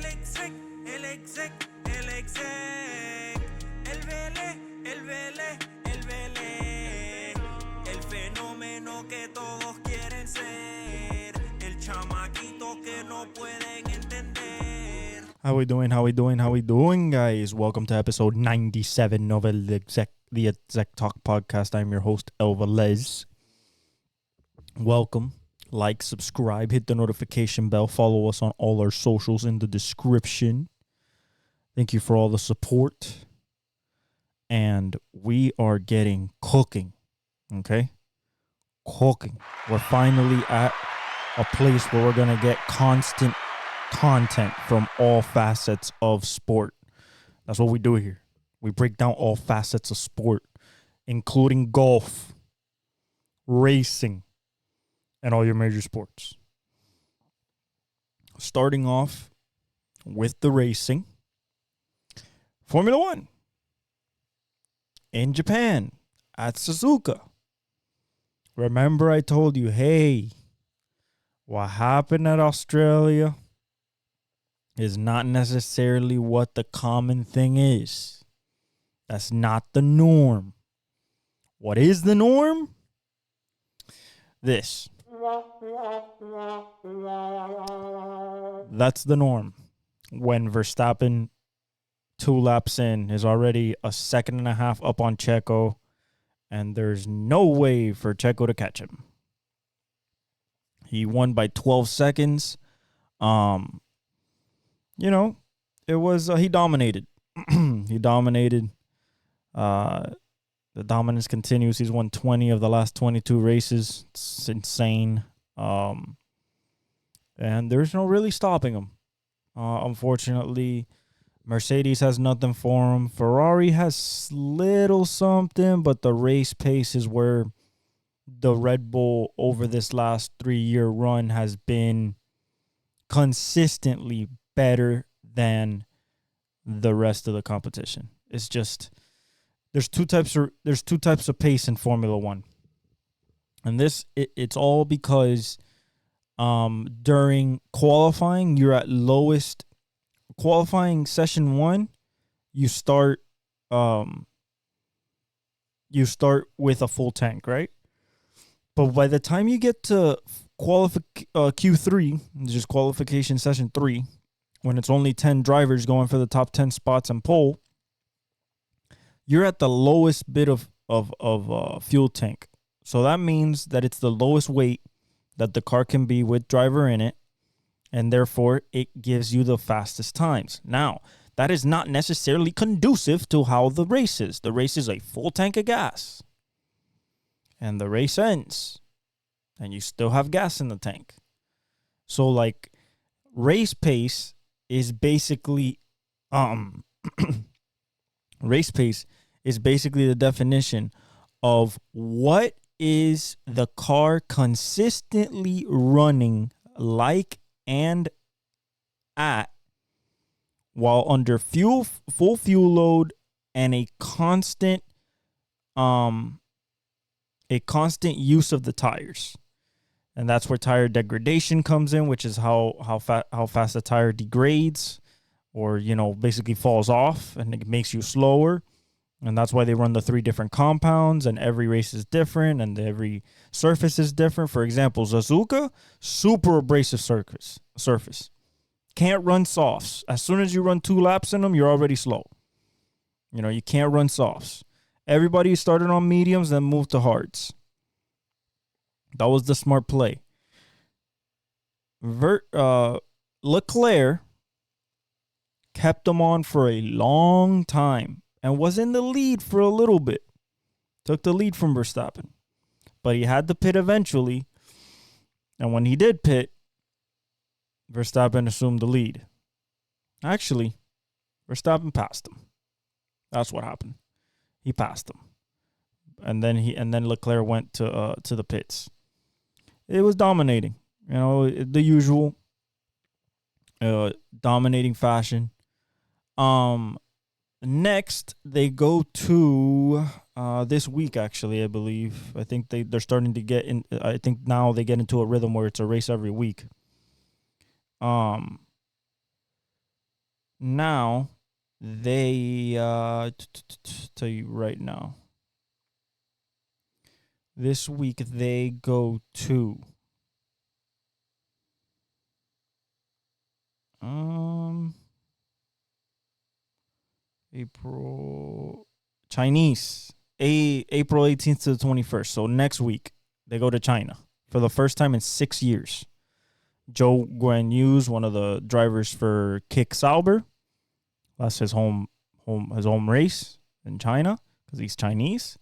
El exec, el exec, el exec. El Vélez, el Vélez, el Vélez. El fenómeno que todos quieren ser. El chamaquito que no pueden entender. How we doing, guys? Welcome to episode 97 of the Exec Talk podcast. I'm your host, Elva Les. Welcome. Like, subscribe, hit the notification bell, follow us on all our socials in the description. Thank you for all the support. And we are getting cooking, okay? Cooking. We're finally at a place where we're going to get constant content from all facets of sport. That's what we do here. We break down all facets of sport, including golf, racing, and all your major sports. Starting off with the racing. Formula One. In Japan. At Suzuka. Remember I told you, hey, what happened at Australia is not necessarily what the common thing is. That's not the norm. What is the norm? This. That's the norm. When Verstappen, 2 laps in, is already a second and a half up on Checo, and there's no way for Checo to catch him. He won by 12 seconds. It was he dominated. He dominated. The dominance continues. He's won 20 of the last 22 races. It's insane. And there's no really stopping him. Unfortunately, Mercedes has nothing for him. Ferrari has little something, but the race pace is where the Red Bull over this last 3-year run has been consistently better than the rest of the competition. It's just there's two types of pace in Formula One, and it's all because during qualifying you're at lowest. Qualifying session 1, you start with a full tank, right? But by the time you get to Q3, which is qualification session 3, when it's only 10 drivers going for the top 10 spots and pole, you're at the lowest bit of fuel tank. So that means that it's the lowest weight that the car can be with driver in it, and therefore it gives you the fastest times. Now, that is not necessarily conducive to how the race is. The race is a full tank of gas, and the race ends, and you still have gas in the tank. So, like, race pace is basically race pace is basically the definition of what is the car consistently running like and at while under full fuel load and a constant use of the tires. And that's where tire degradation comes in, which is how fast the tire degrades or, basically falls off, and it makes you slower. And that's why they run the 3 different compounds, and every race is different, and every surface is different. For example, Suzuka, super abrasive surface. Can't run softs. As soon as you run 2 laps in them, you're already slow. You can't run softs. Everybody started on mediums, then moved to hards. That was the smart play. Leclerc kept them on for a long time and was in the lead for a little bit. Took the lead from Verstappen. But he had to pit eventually. And when he did pit, Verstappen assumed the lead. Actually, Verstappen passed him. That's what happened. He passed him. And then Leclerc went to the pits. It was dominating. The usual dominating fashion. Next, they go to this week, actually, I believe. I think they're starting to get in. I think now they get into a rhythm where it's a race every week. Now, they tell you right now. This week they go to April Chinese. April 18th to the 21st. So next week they go to China for the first time in 6 years. Joe Guan Yu's one of the drivers for Kick Sauber. That's his home race in China because he's Chinese.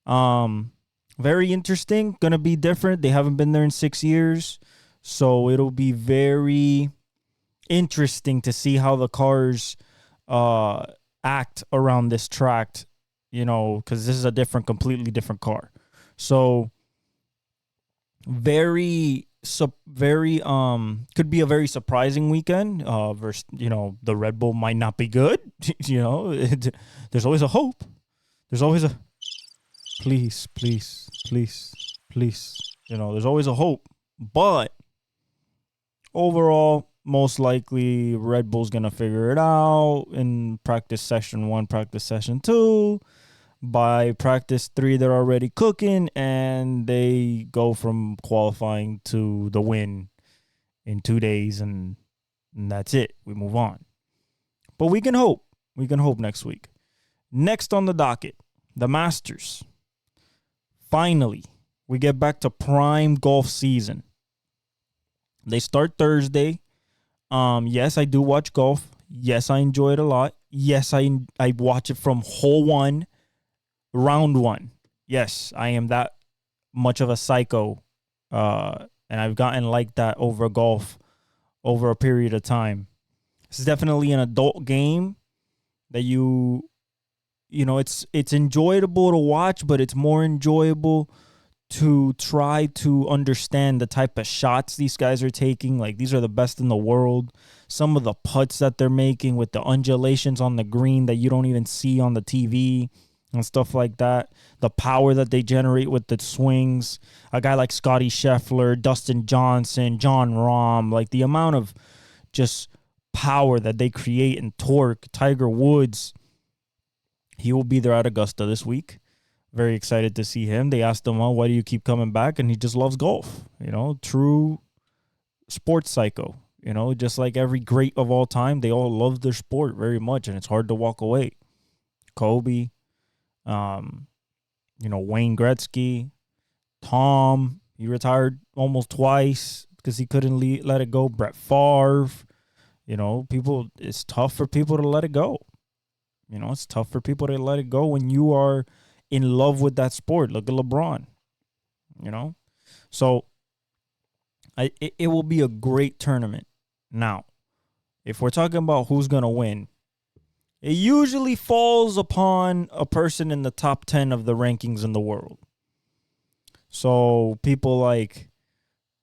Very interesting. Gonna be different. They haven't been there in 6 years, so it'll be very interesting to see how the cars act around this track. You know, because this is a completely different car. So very could be a very surprising weekend. Versus, you know, the Red Bull might not be good. You know, there's always a hope. There's always a please. You know, there's always a hope. But overall, most likely Red Bull's gonna figure it out in practice session 1, practice session 2. By practice 3, they're already cooking, and they go from qualifying to the win in 2 days, and that's it. We move on. But we can hope. We can hope next week. Next on the docket, the Masters. Finally, we get back to prime golf season. They start Thursday. Yes, I do watch golf. Yes, I enjoy it a lot. Yes, I watch it from hole 1. Round 1. Yes, I am that much of a psycho. And I've gotten like that over golf over a period of time. This is definitely an adult game that you know, it's enjoyable to watch, but it's more enjoyable to try to understand the type of shots these guys are taking. Like, these are the best in the world. Some of the putts that they're making with the undulations on the green that you don't even see on the TV. And stuff like that. The power that they generate with the swings. A guy like Scotty Scheffler, Dustin Johnson, John Rahm. Like, the amount of just power that they create and torque. Tiger Woods. He will be there at Augusta this week. Very excited to see him. They asked him, well, why do you keep coming back? And he just loves golf. You know, true sports psycho. You know, just like every great of all time, they all love their sport very much. And it's hard to walk away. Kobe. You know, Wayne Gretzky, Tom, he retired almost twice because he couldn't let it go. Brett Favre, you know, it's tough for people to let it go. You know, it's tough for people to let it go when you are in love with that sport. Look at LeBron, you know. So it will be a great tournament. Now, if we're talking about who's going to win, it usually falls upon a person in the top 10 of the rankings in the world. So people like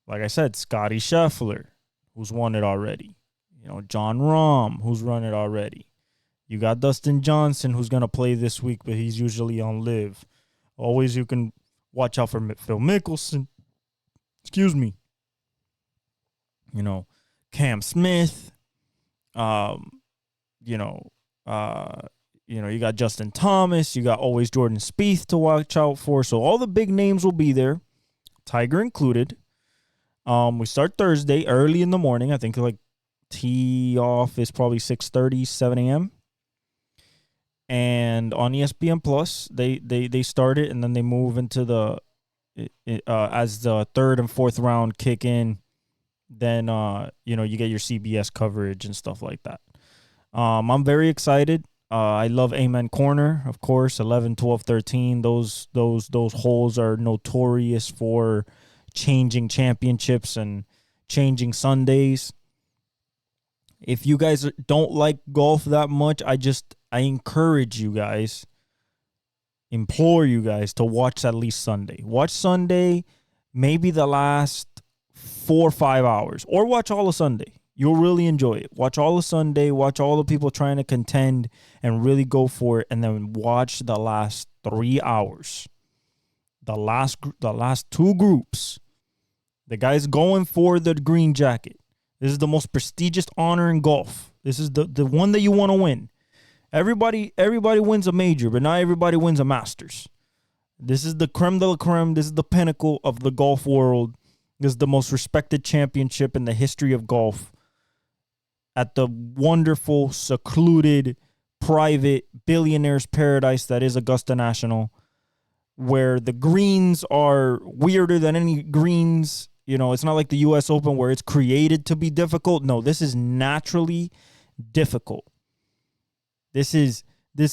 I said, Scotty Scheffler, who's won it already. You know, John Rahm, who's run it already. You got Dustin Johnson, who's going to play this week, but he's usually on live. Always you can watch out for Phil Mickelson. Excuse me. You know, Cam Smith. You got Justin Thomas. You got always Jordan Spieth to watch out for. So all the big names will be there, Tiger included. We start Thursday early in the morning. I think like tee off is probably 6:30, 7 a.m. And on ESPN Plus, they start it, and then they move into as the third and fourth round kick in. Then you get your CBS coverage and stuff like that. I'm very excited. I love Amen Corner, of course, 11, 12, 13. Those holes are notorious for changing championships and changing Sundays. If you guys don't like golf that much, I encourage you guys, implore you guys to watch at least Sunday. Watch Sunday, maybe the last 4 or 5 hours, or watch all of Sunday. You'll really enjoy it. Watch all of Sunday. Watch all the people trying to contend and really go for it. And then watch the last 3 hours. The last 2 groups. The guys going for the green jacket. This is the most prestigious honor in golf. This is the one that you want to win. Everybody wins a major, but not everybody wins a Masters. This is the creme de la creme. This is the pinnacle of the golf world. This is the most respected championship in the history of golf. At the wonderful, secluded, private, billionaire's paradise that is Augusta National, where the greens are weirder than any greens. You know, it's not like the U.S. Open where it's created to be difficult. No, this is naturally difficult. This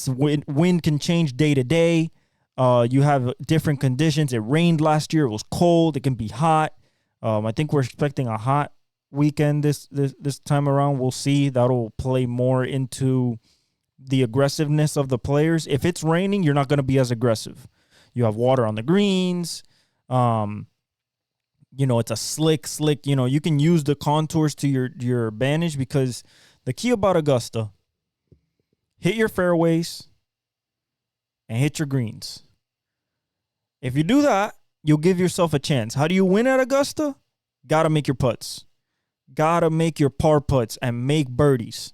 wind can change day to day. You have different conditions. It rained last year. It was cold. It can be hot. I think we're expecting a hot weekend this time around. We'll see. That'll play more into the aggressiveness of the players. If it's raining, you're not going to be as aggressive. You have water on the greens. You know, it's a slick, you know, you can use the contours to your advantage, because the key about Augusta, hit your fairways and hit your greens. If you do that, you'll give yourself a chance. How do you win at Augusta? Got to make your putts. Got to make your par putts and make birdies.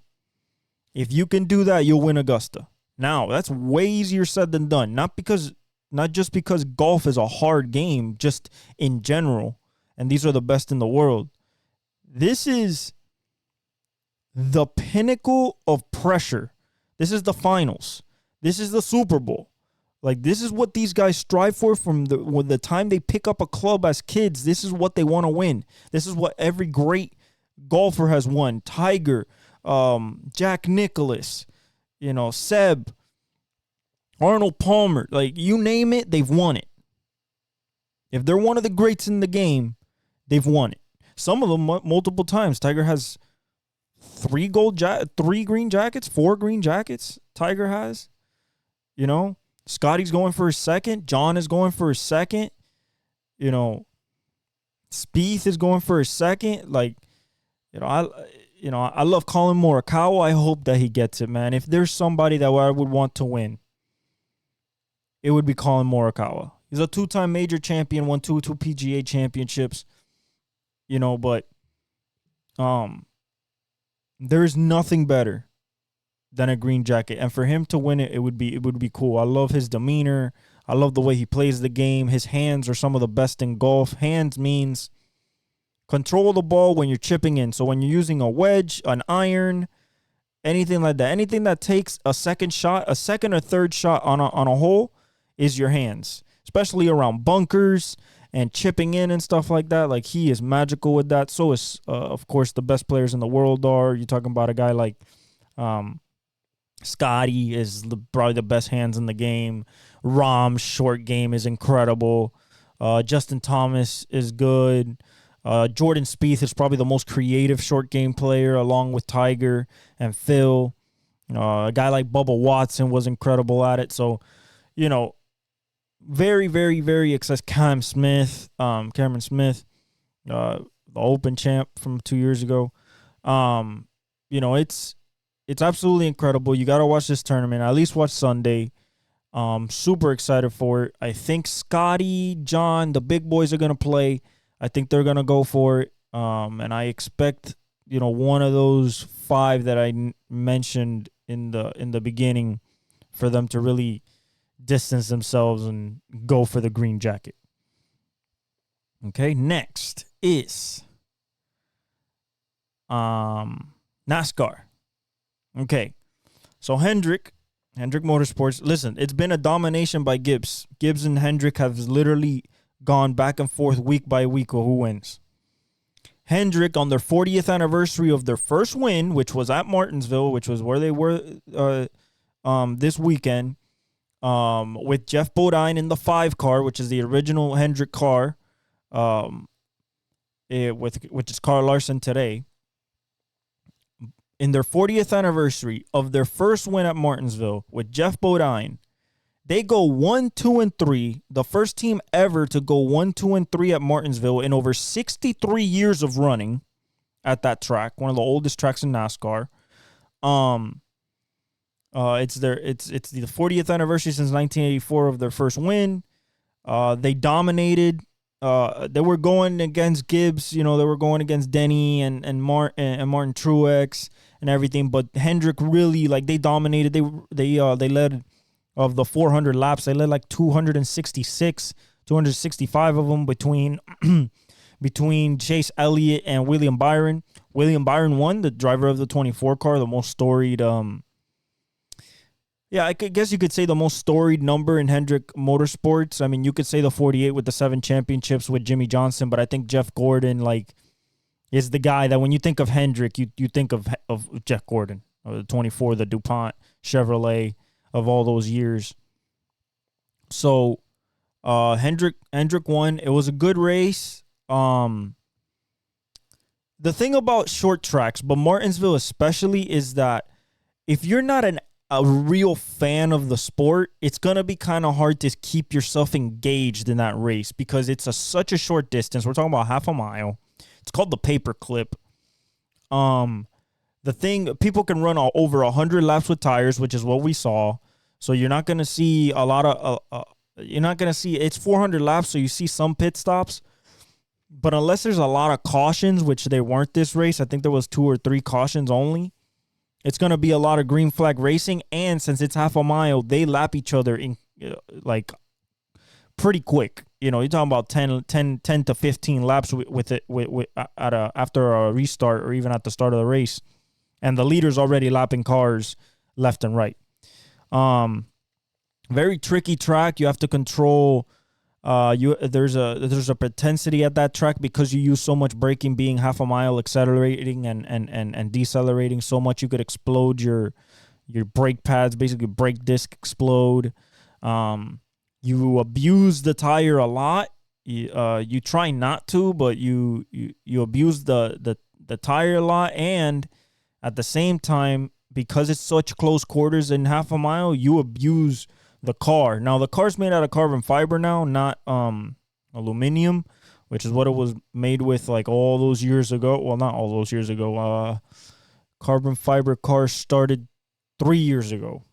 If you can do that, you'll win Augusta. Now, that's way easier said than done. Not just because golf is a hard game, just in general, and these are the best in the world. This is the pinnacle of pressure. This is the finals. This is the Super Bowl. Like, this is what these guys strive for from the time they pick up a club as kids. This is what they want to win. This is what every great golfer has won. Tiger, Jack Nicklaus, you know, Seb, Arnold Palmer. Like, you name it, they've won it. If they're one of the greats in the game, they've won it. Some of them multiple times. Tiger has 3 green jackets, 4 green jackets. Tiger has, you know. Scotty's going for his second. John is going for his second. You know, Spieth is going for his second. Like, I love Colin Morikawa. I hope that he gets it, man. If there's somebody that I would want to win, it would be Colin Morikawa. He's a 2-time major champion, won two PGA championships. You know, but there is nothing better than a green jacket, and for him to win it, it would be cool. I love his demeanor. I love the way he plays the game. His hands are some of the best in golf. Hands means control the ball when you're chipping in. So when you're using a wedge, an iron, anything like that, anything that takes a second or third shot on a hole is your hands, especially around bunkers and chipping in and stuff like that. Like, he is magical with that. So is, of course, the best players in the world are. You're talking about a guy like Scotty is probably the best hands in the game. Rahm's short game is incredible. Justin Thomas is good. Jordan Spieth is probably the most creative short game player, along with Tiger and Phil. A guy like Bubba Watson was incredible at it. So, you know, very, very, very excited. Cameron Smith, the Open champ from 2 years ago. You know, it's absolutely incredible. You got to watch this tournament. At least watch Sunday. Super excited for it. I think Scotty, John, the big boys are going to play. I think they're going to go for it. And I expect, you know, one of those 5 that I mentioned in the beginning for them to really distance themselves and go for the green jacket. Okay, next is NASCAR. Okay, so Hendrick Motorsports. Listen, it's been a domination by Gibbs. Gibbs and Hendrick have literally gone back and forth week by week of who wins. Hendrick, on their 40th anniversary of their first win, which was at Martinsville, which was where they were this weekend, with Jeff Bodine in the 5 car, which is the original Hendrick car, which is Carl Larson today. In their 40th anniversary of their first win at Martinsville with Jeff Bodine, they go 1, 2, and 3. The first team ever to go 1, 2, and 3 at Martinsville in over 63 years of running at that track, one of the oldest tracks in NASCAR. It's the 40th anniversary since 1984 of their first win. They dominated They were going against Gibbs, they were going against Denny and Martin Truex and everything. But Hendrick really, like, they dominated. They led of the 400 laps. They led like 266, 265 of them between between Chase Elliott and William Byron. William Byron won, the driver of the 24 car, the most storied. Yeah, I guess you could say the most storied number in Hendrick Motorsports. I mean, you could say the 48 with the 7 championships with Jimmy Johnson, but I think Jeff Gordon, like, is the guy that when you think of Hendrick, you think of Jeff Gordon, the 24, the DuPont Chevrolet of all those years. So, Hendrick won. It was a good race. The thing about short tracks, but Martinsville especially, is that if you're not a real fan of the sport, it's going to be kind of hard to keep yourself engaged in that race because it's such a short distance. We're talking about half a mile. It's called the paperclip. The thing, people can run over 100 laps with tires, which is what we saw. So you're not going to see a lot of, it's 400 laps, so you see some pit stops. But unless there's a lot of cautions, which there weren't this race, I think there was 2 or 3 cautions only. It's going to be a lot of green flag racing, and since it's half a mile, they lap each other in like pretty quick. You're talking about 10 to 15 laps after a restart or even at the start of the race, and the leader's already lapping cars left and right. Very tricky track. You have to control. There's a propensity at that track because you use so much braking, being half a mile, accelerating and decelerating so much, you could explode your brake pads, basically brake disc explode. You abuse the tire a lot. You try not to, but you abuse the tire a lot, and at the same time, because it's such close quarters in half a mile, you abuse the car. Now, the car's made out of carbon fiber now, not aluminum, which is what it was made with like all those years ago. Well, not all those years ago. Carbon fiber cars started 3 years ago.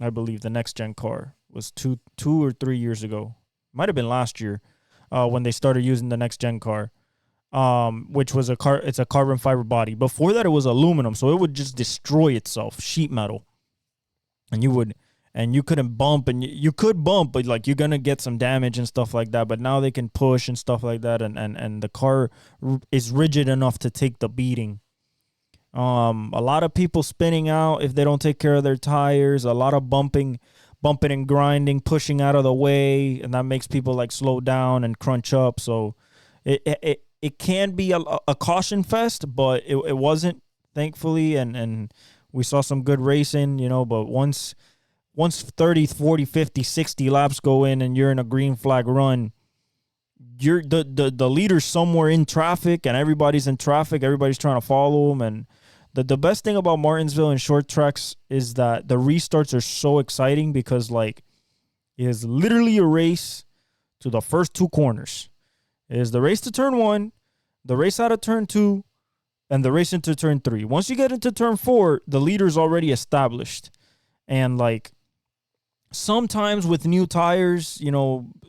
I believe the next gen car was two or 3 years ago. Might have been last year when they started using the next gen car, which was it's a carbon fiber body. Before that, it was aluminum, so it would just destroy itself, sheet metal, and you couldn't bump, and you could bump, but like you're gonna get some damage and stuff like that. But now they can push and stuff like that, and the car is rigid enough to take the beating. A lot of people spinning out if they don't take care of their tires. A lot of bumping and grinding, pushing out of the way, and that makes people like slow down and crunch up. So it can be a caution fest, but it wasn't, thankfully, and we saw some good racing, but once 30, 40, 50, 60 laps go in and you're in a green flag run, you're the leader's somewhere in traffic, and everybody's in traffic. Everybody's trying to follow them. And the best thing about Martinsville and short tracks is that the restarts are so exciting because, like, it is literally a race to the first 2 corners. It is the race to turn 1, the race out of turn 2, and the race into turn 3. Once you get into turn 4, the leader's already established. And, like, sometimes with new tires,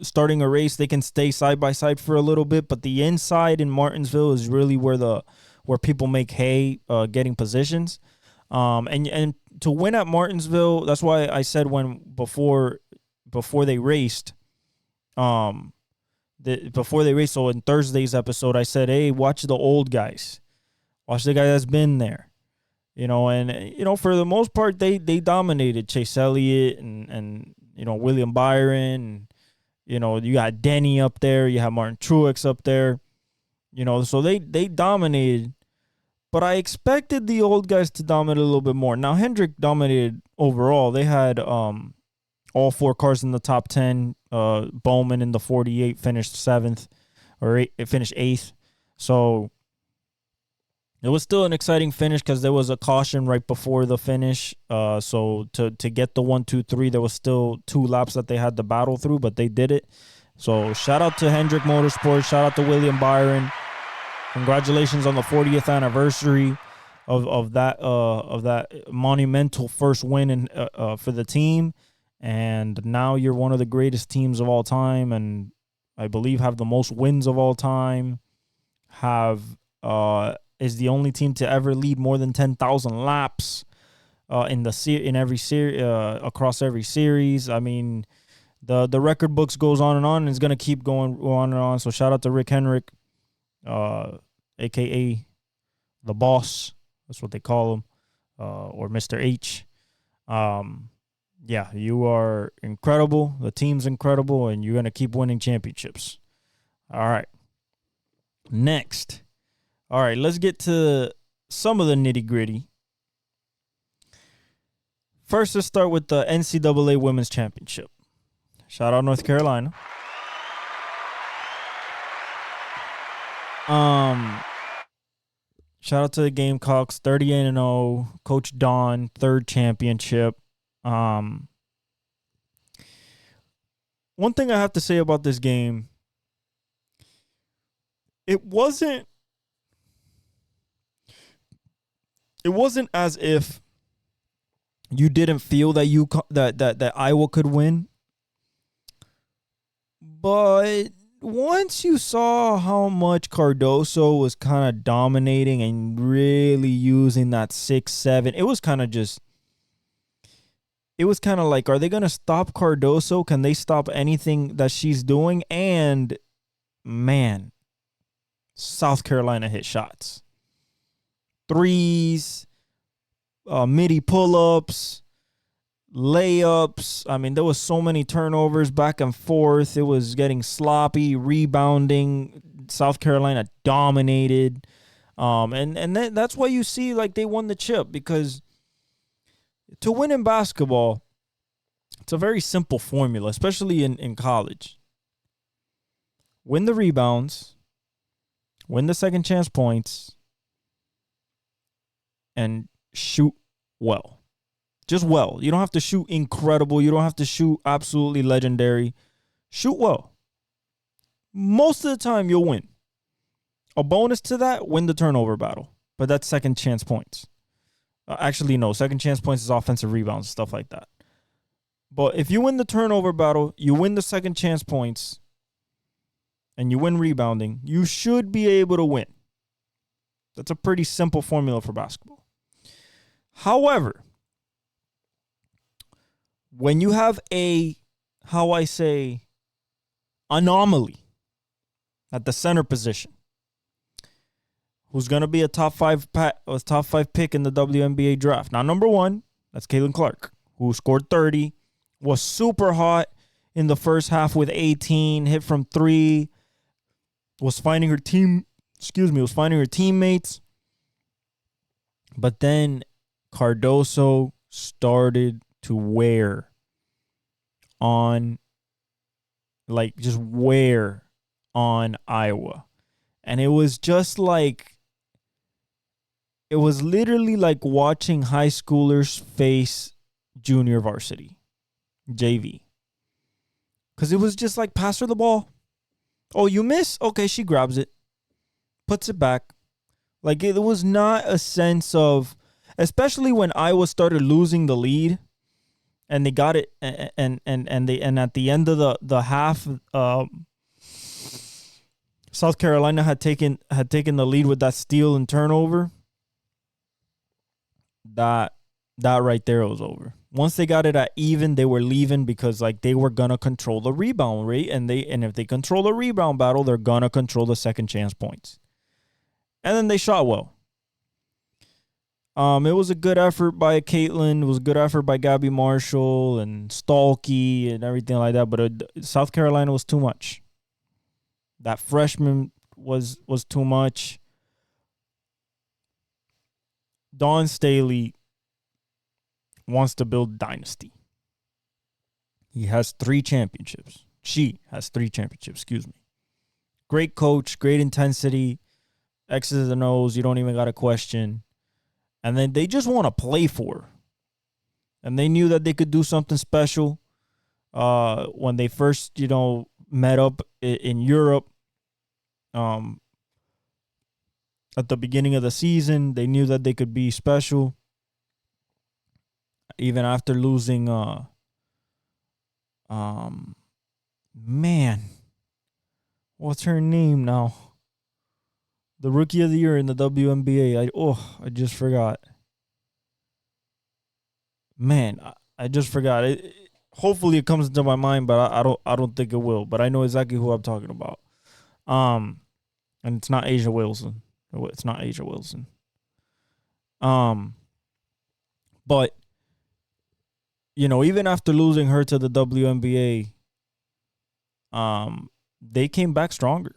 starting a race, they can stay side by side for a little bit, but the inside in Martinsville is really where people make hay, getting positions. And to win at Martinsville, that's why I said before they raced, so in Thursday's episode, I said, hey, watch the old guys. Watch the guy that's been there. For the most part, they dominated. Chase Elliott and William Byron. You got Denny up there. You have Martin Truex up there. So they dominated. But I expected the old guys to dominate a little bit more. Now, Hendrick dominated overall. They had all 4 cars in the top 10. Bowman in the 48 finished 7th, or finished 8th. So it was still an exciting finish because there was a caution right before the finish. So to get the 1, 2, 3, there was still 2 laps that they had to battle through, but they did it. So shout out to Hendrick Motorsports. Shout out to William Byron. Congratulations on the 40th anniversary of that monumental first win for the team. And now you're one of the greatest teams of all time. And I believe, have the most wins of all time. Is the only team to ever lead more than 10,000 laps in every series across every series. I mean, the record books goes on and it's gonna keep going on and on. So shout out to Rick Henrik, aka the boss. That's what they call him, or Mr. H. Yeah, you are incredible. The team's incredible, and you're gonna keep winning championships. All right. Next. All right, let's get to some of the nitty gritty. First, let's start with the NCAA Women's Championship. Shout out North Carolina. Shout out to the Gamecocks, 38-0. Coach Don, third championship. One thing I have to say about this game, it wasn't as if you didn't feel that that Iowa could win. But once you saw how much Cardoso was kind of dominating and really using that 6-7, it was kind of like, are they going to stop Cardoso? Can they stop anything that she's doing? And, man, South Carolina hit shots. Threes, midi pull-ups, layups. I mean, there was so many turnovers back and forth. It was getting sloppy, rebounding. South Carolina dominated. And that's why you see, like, they won the chip, because to win in basketball, it's a very simple formula, especially in college. Win the rebounds, win the second chance points, and shoot well. Just well. You don't have to shoot incredible. You don't have to shoot absolutely legendary. Shoot well. Most of the time, you'll win. A bonus to that, win the turnover battle. But that's second chance points. Actually, no. Second chance points is offensive rebounds, stuff like that. But if you win the turnover battle, you win the second chance points, and you win rebounding, you should be able to win. That's a pretty simple formula for basketball. However, when you have anomaly at the center position, who's going to be a top five pick in the WNBA draft. Now, number one, that's Caitlin Clark, who scored 30, was super hot in the first half with 18, hit from three, was finding her teammates. But then Cardoso started to wear on Iowa. And it was just like, it was literally like watching high schoolers face junior varsity, JV. Because it was just like, pass her the ball. Oh, you miss? Okay, she grabs it, puts it back. Like, it was not a sense of, especially when Iowa started losing the lead, and they got it, and at the end of the half, South Carolina had taken the lead with that steal and turnover. That right there was over. Once they got it at even, they were leaving, because like they were gonna control the rebound rate, and if they control the rebound battle, they're gonna control the second chance points. And then they shot well. It was a good effort by Caitlin. It was a good effort by Gabby Marshall and Stalky and everything like that. But South Carolina was too much. That freshman was too much. Dawn Staley wants to build dynasty. He has 3 championships. She has 3 championships, excuse me. Great coach, great intensity, X's and O's, you don't even got to question. And then they just want to play for her. And they knew that they could do something special when they first, met up in Europe. At the beginning of the season, they knew that they could be special. Even after losing, man, What's her name now? The rookie of the year in the WNBA. I just forgot. Man, I just forgot. Hopefully it comes into my mind, but I don't think it will. But I know exactly who I'm talking about. And it's not Asia Wilson. It's not Asia Wilson. But even after losing her to the WNBA, they came back stronger.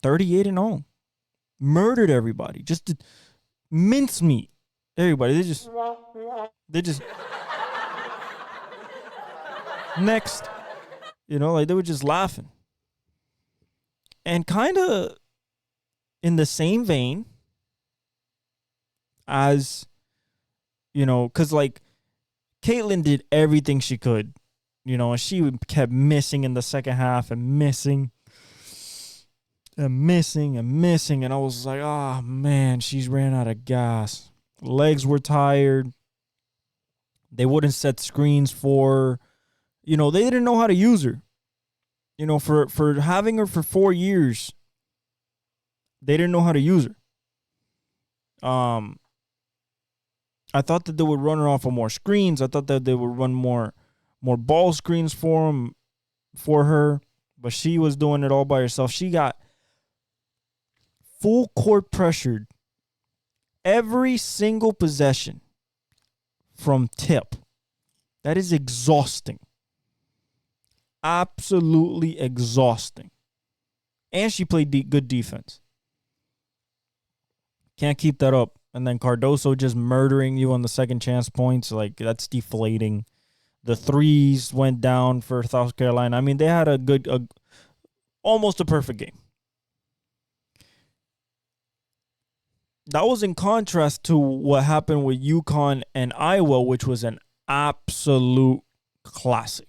38-0. Murdered everybody. Just did mincemeat. Everybody. They just next. Like they were just laughing. And kind of in the same vein as, because like Caitlyn did everything she could, and she kept missing in the second half and missing and missing and missing. And I was like, oh, man, she's ran out of gas. Legs were tired. They wouldn't set screens for her. They didn't know how to use her. For having her for 4 years, they didn't know how to use her. I thought that they would run her off of more screens. I thought that they would run more ball screens for her, but she was doing it all by herself. She got full court pressured every single possession from tip. That is exhausting. Absolutely exhausting. And she played good defense. Can't keep that up. And then Cardoso just murdering you on the second chance points. Like, that's deflating. The threes went down for South Carolina. I mean, they had almost a perfect game. That was in contrast to what happened with Uccon and Iowa, which was an absolute classic.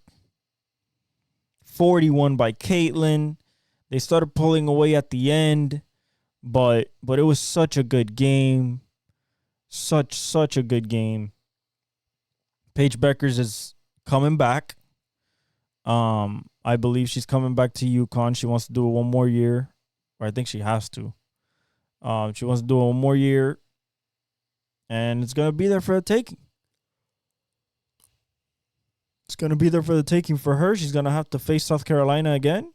41 by Caitlyn. They started pulling away at the end, but it was such a good game. Such a good game. Paige Beckers is coming back. I believe she's coming back to Uccon. She wants to do it one more year, or I think she has to. She wants to do it one more year, and it's gonna be there for the taking. It's gonna be there for the taking for her. She's gonna have to face South Carolina again,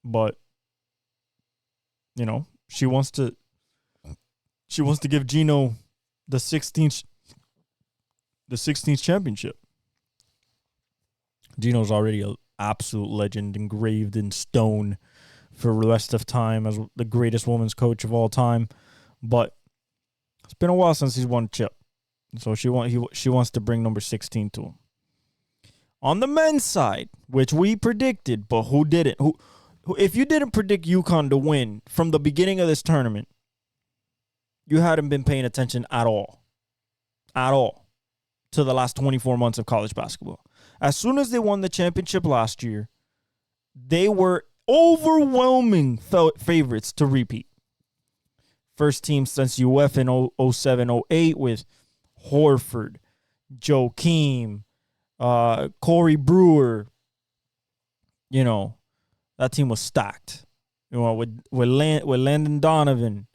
but she wants to give Gino the 16th championship. Gino's already an absolute legend, engraved in stone for the rest of time as the greatest women's coach of all time. But it's been a while since he's won a chip. So she wants to bring number 16 to him. On the men's side, which we predicted, but who didn't? Who if you didn't predict Uccon to win from the beginning of this tournament, you hadn't been paying attention at all to the last 24 months of college basketball. As soon as they won the championship last year, they were overwhelming favorites to repeat. First team since UF in 07-08 with Horford, Joakim, Corey Brewer. That team was stacked. With Landon Donovan.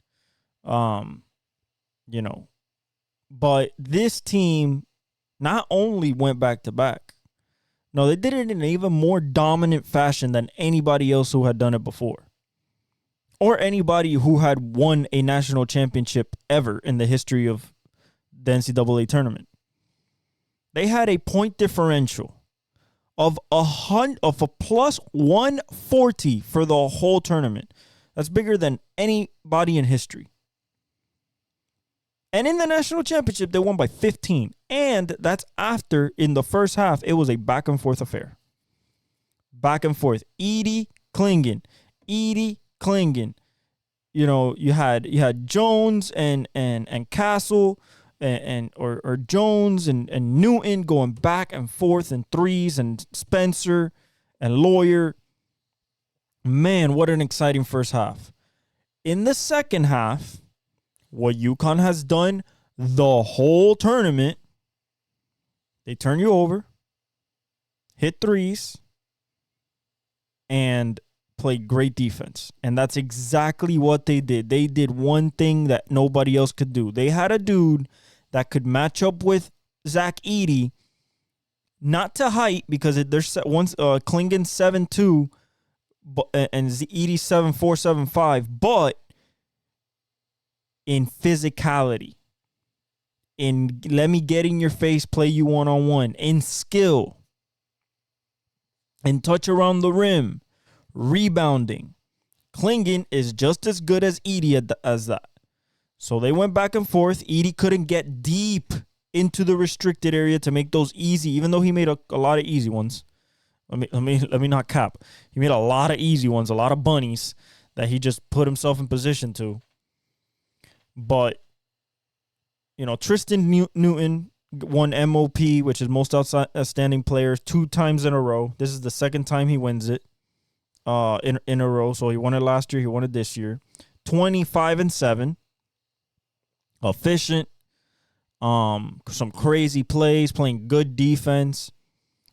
But this team not only went back to back. No, they did it in an even more dominant fashion than anybody else who had done it before. Or anybody who had won a national championship ever in the history of the NCAA tournament. They had a point differential of a plus 140 for the whole tournament. That's bigger than anybody in history. And in the national championship, they won by 15. And that's after, in the first half, it was a back-and-forth affair. Back and forth. Edie Klingon. You had Jones and Castle or Jones and Newton going back and forth in threes, and Spencer and Lawyer. Man, what an exciting first half. In the second half, what Uccon has done the whole tournament, they turn you over, hit threes, and played great defense. And that's exactly what they did. They did one thing that nobody else could do. They had a dude that could match up with Zach Edey, not to height, because there's Klingon 7'2", and Edey 7'4", 7'5", but in physicality, in let me get in your face, play you one-on-one, in skill, in touch around the rim, rebounding. Klingon is just as good as Edey as that. So they went back and forth. Edey couldn't get deep into the restricted area to make those easy, even though he made a lot of easy ones. Let me not cap. He made a lot of easy ones, a lot of bunnies that he just put himself in position to. But, Tristan Newton won MOP, which is most outstanding players, 2 times in a row. This is the second time he wins it in a row. So he won it last year. He won it this year. 25-7. Efficient. Some crazy plays, playing good defense.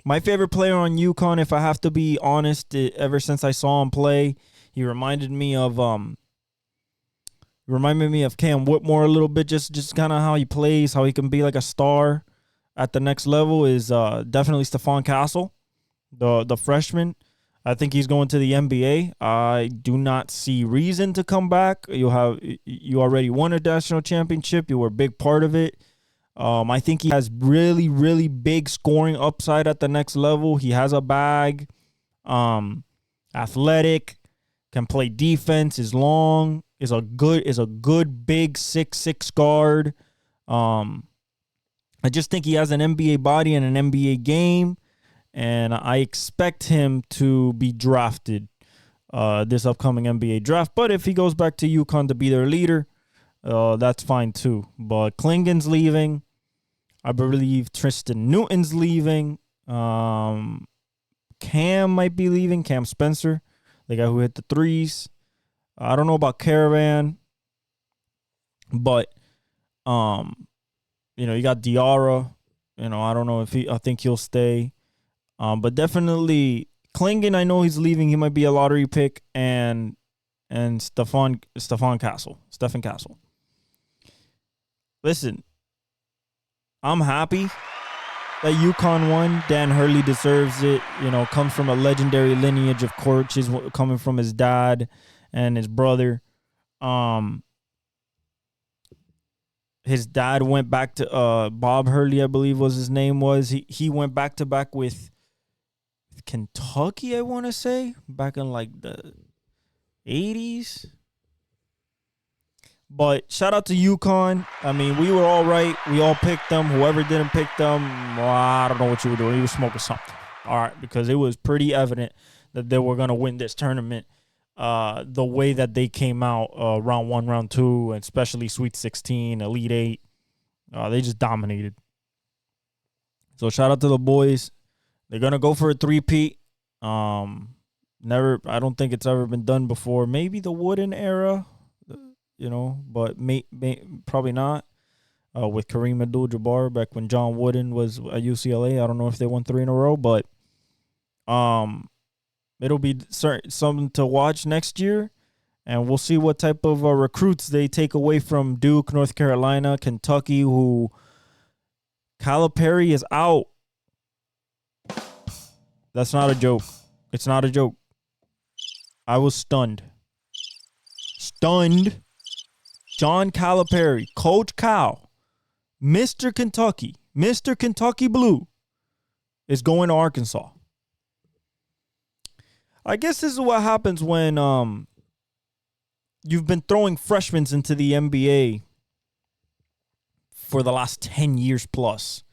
My favorite player on Uccon, if I have to be honest, ever since I saw him play, he reminded me of Cam Whitmore a little bit, just kind of how he plays, how he can be like a star at the next level, is definitely Stephon Castle, the freshman. I think he's going to the NBA. I do not see reason to come back. You already won a national championship. You were a big part of it. I think he has really, really big scoring upside at the next level. He has a bag, athletic, can play defense, is long, is a good big 6'6" guard. I just think he has an NBA body and an NBA game, and I expect him to be drafted this upcoming NBA draft. But if he goes back to Uccon to be their leader, that's fine too. But Klingon's leaving. I believe Tristan Newton's leaving. Cam might be leaving. Cam Spencer, the guy who hit the threes. I don't know about Caravan, but you got Diarra. I don't know if I think he'll stay. But definitely Klingon, I know he's leaving. He might be a lottery pick, and Stephen Castle. Listen, I'm happy that Uccon won. Dan Hurley deserves it. Comes from a legendary lineage of coaches, coming from his dad and his brother. His dad went back to Bob Hurley, I believe was his name was. He went back to back with Kentucky, I want to say, back in like the 80s. But shout out to Uccon. I mean, we were all right. We all picked them. Whoever didn't pick them, well, I don't know what you were doing. You were smoking something. All right, because it was pretty evident that they were going to win this tournament the way that they came out round 1, round 2, and especially Sweet 16, Elite 8. They just dominated. So shout out to the boys. They're going to go for a three-peat. I don't think it's ever been done before. Maybe the Wooden era. But probably not. With Kareem Abdul-Jabbar back when John Wooden was at UCLA. I don't know if they won 3 in a row, but it'll be something to watch next year, and we'll see what type of recruits they take away from Duke, North Carolina, Kentucky, who Calipari is out. That's not a joke. It's not a joke. I was stunned. John Calipari, Coach Cal, Mr. Kentucky Blue, is going to Arkansas. I guess this is what happens when you've been throwing freshmen into the NBA for the last 10 years plus.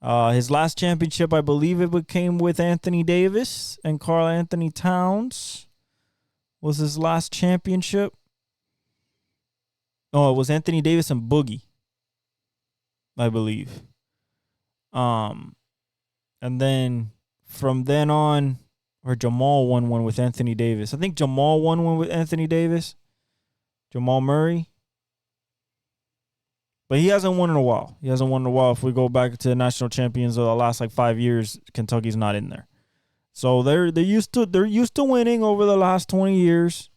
His last championship, I believe it came with Anthony Davis and Karl Anthony Towns. Was his last championship? Oh, it was Anthony Davis and Boogie, I believe. And then from then on, or Jamal won one with Anthony Davis. I think Jamal won one with Anthony Davis. Jamal Murray. But he hasn't won in a while. If we go back to the national champions of the last 5 years, Kentucky's not in there. So they're used to winning over the last 20 years.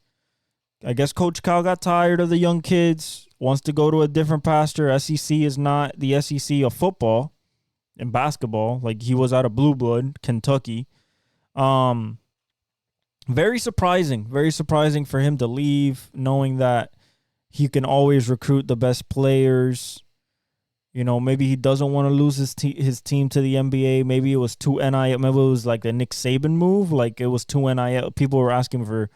I guess Coach Cal got tired of the young kids, wants to go to a different pasture. SEC is not the SEC of football and basketball. Like, he was out of blue blood, Kentucky. Very surprising for him to leave, knowing that he can always recruit the best players. You know, maybe he doesn't want to lose his team to the NBA. Maybe it was too NIL. Maybe it was like the Nick Saban move. Like, it was too NIL. People were asking for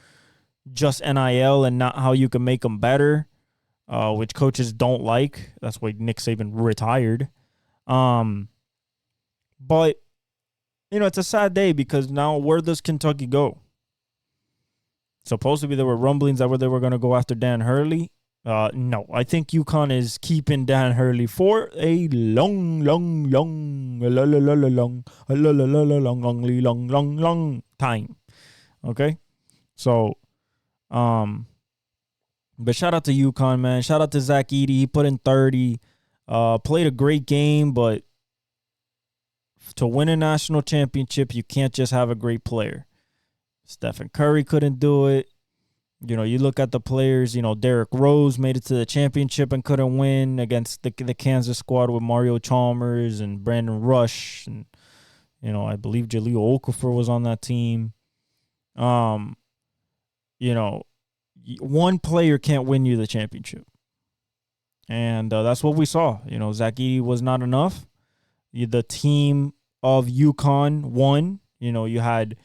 just NIL and not how you can make them better, which coaches don't like. That's why Nick Saban retired. But, you know, it's a sad day because now where does Kentucky go? Supposedly there were rumblings that they were going to go after Dan Hurley. No, I think Uccon is keeping Dan Hurley for a long time. Okay? So, but shout out to Uccon, man. Shout out to Zach Edey. He put in 30. Played a great game, but to win a national championship, you can't just have a great player. Stephen Curry couldn't do it. You know, you look at the players, you know, Derrick Rose made it to the championship and couldn't win against the Kansas squad with Mario Chalmers and Brandon Rush. And, you know, I believe Jahlil Okafor was on that team. You know, one player can't win you the championship. And that's what we saw. You know, Zach Edey was not enough. The team of Uccon won. You know, you had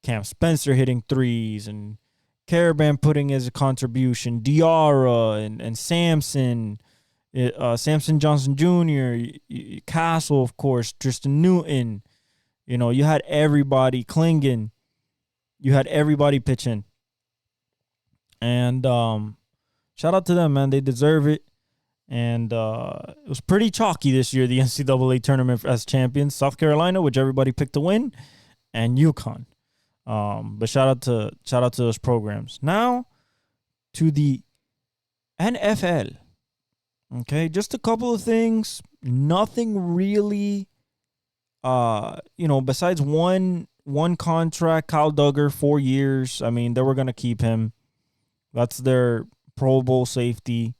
Cam Spencer hitting threes and Caravan putting his contribution, Diarra and Samson, Samson Johnson Jr., Castle, of course, Tristan Newton. You know, you had everybody clinging. You had everybody pitching. And shout out to them, man. They deserve it. And it was pretty chalky this year, the NCAA tournament as champions. South Carolina, which everybody picked to win, and Uccon. But shout out to those programs. Now to the NFL. Okay, just a couple of things. Nothing really. You know, besides one contract, Kyle Duggar, 4 years. I mean, they were gonna keep him. That's their Pro Bowl safety.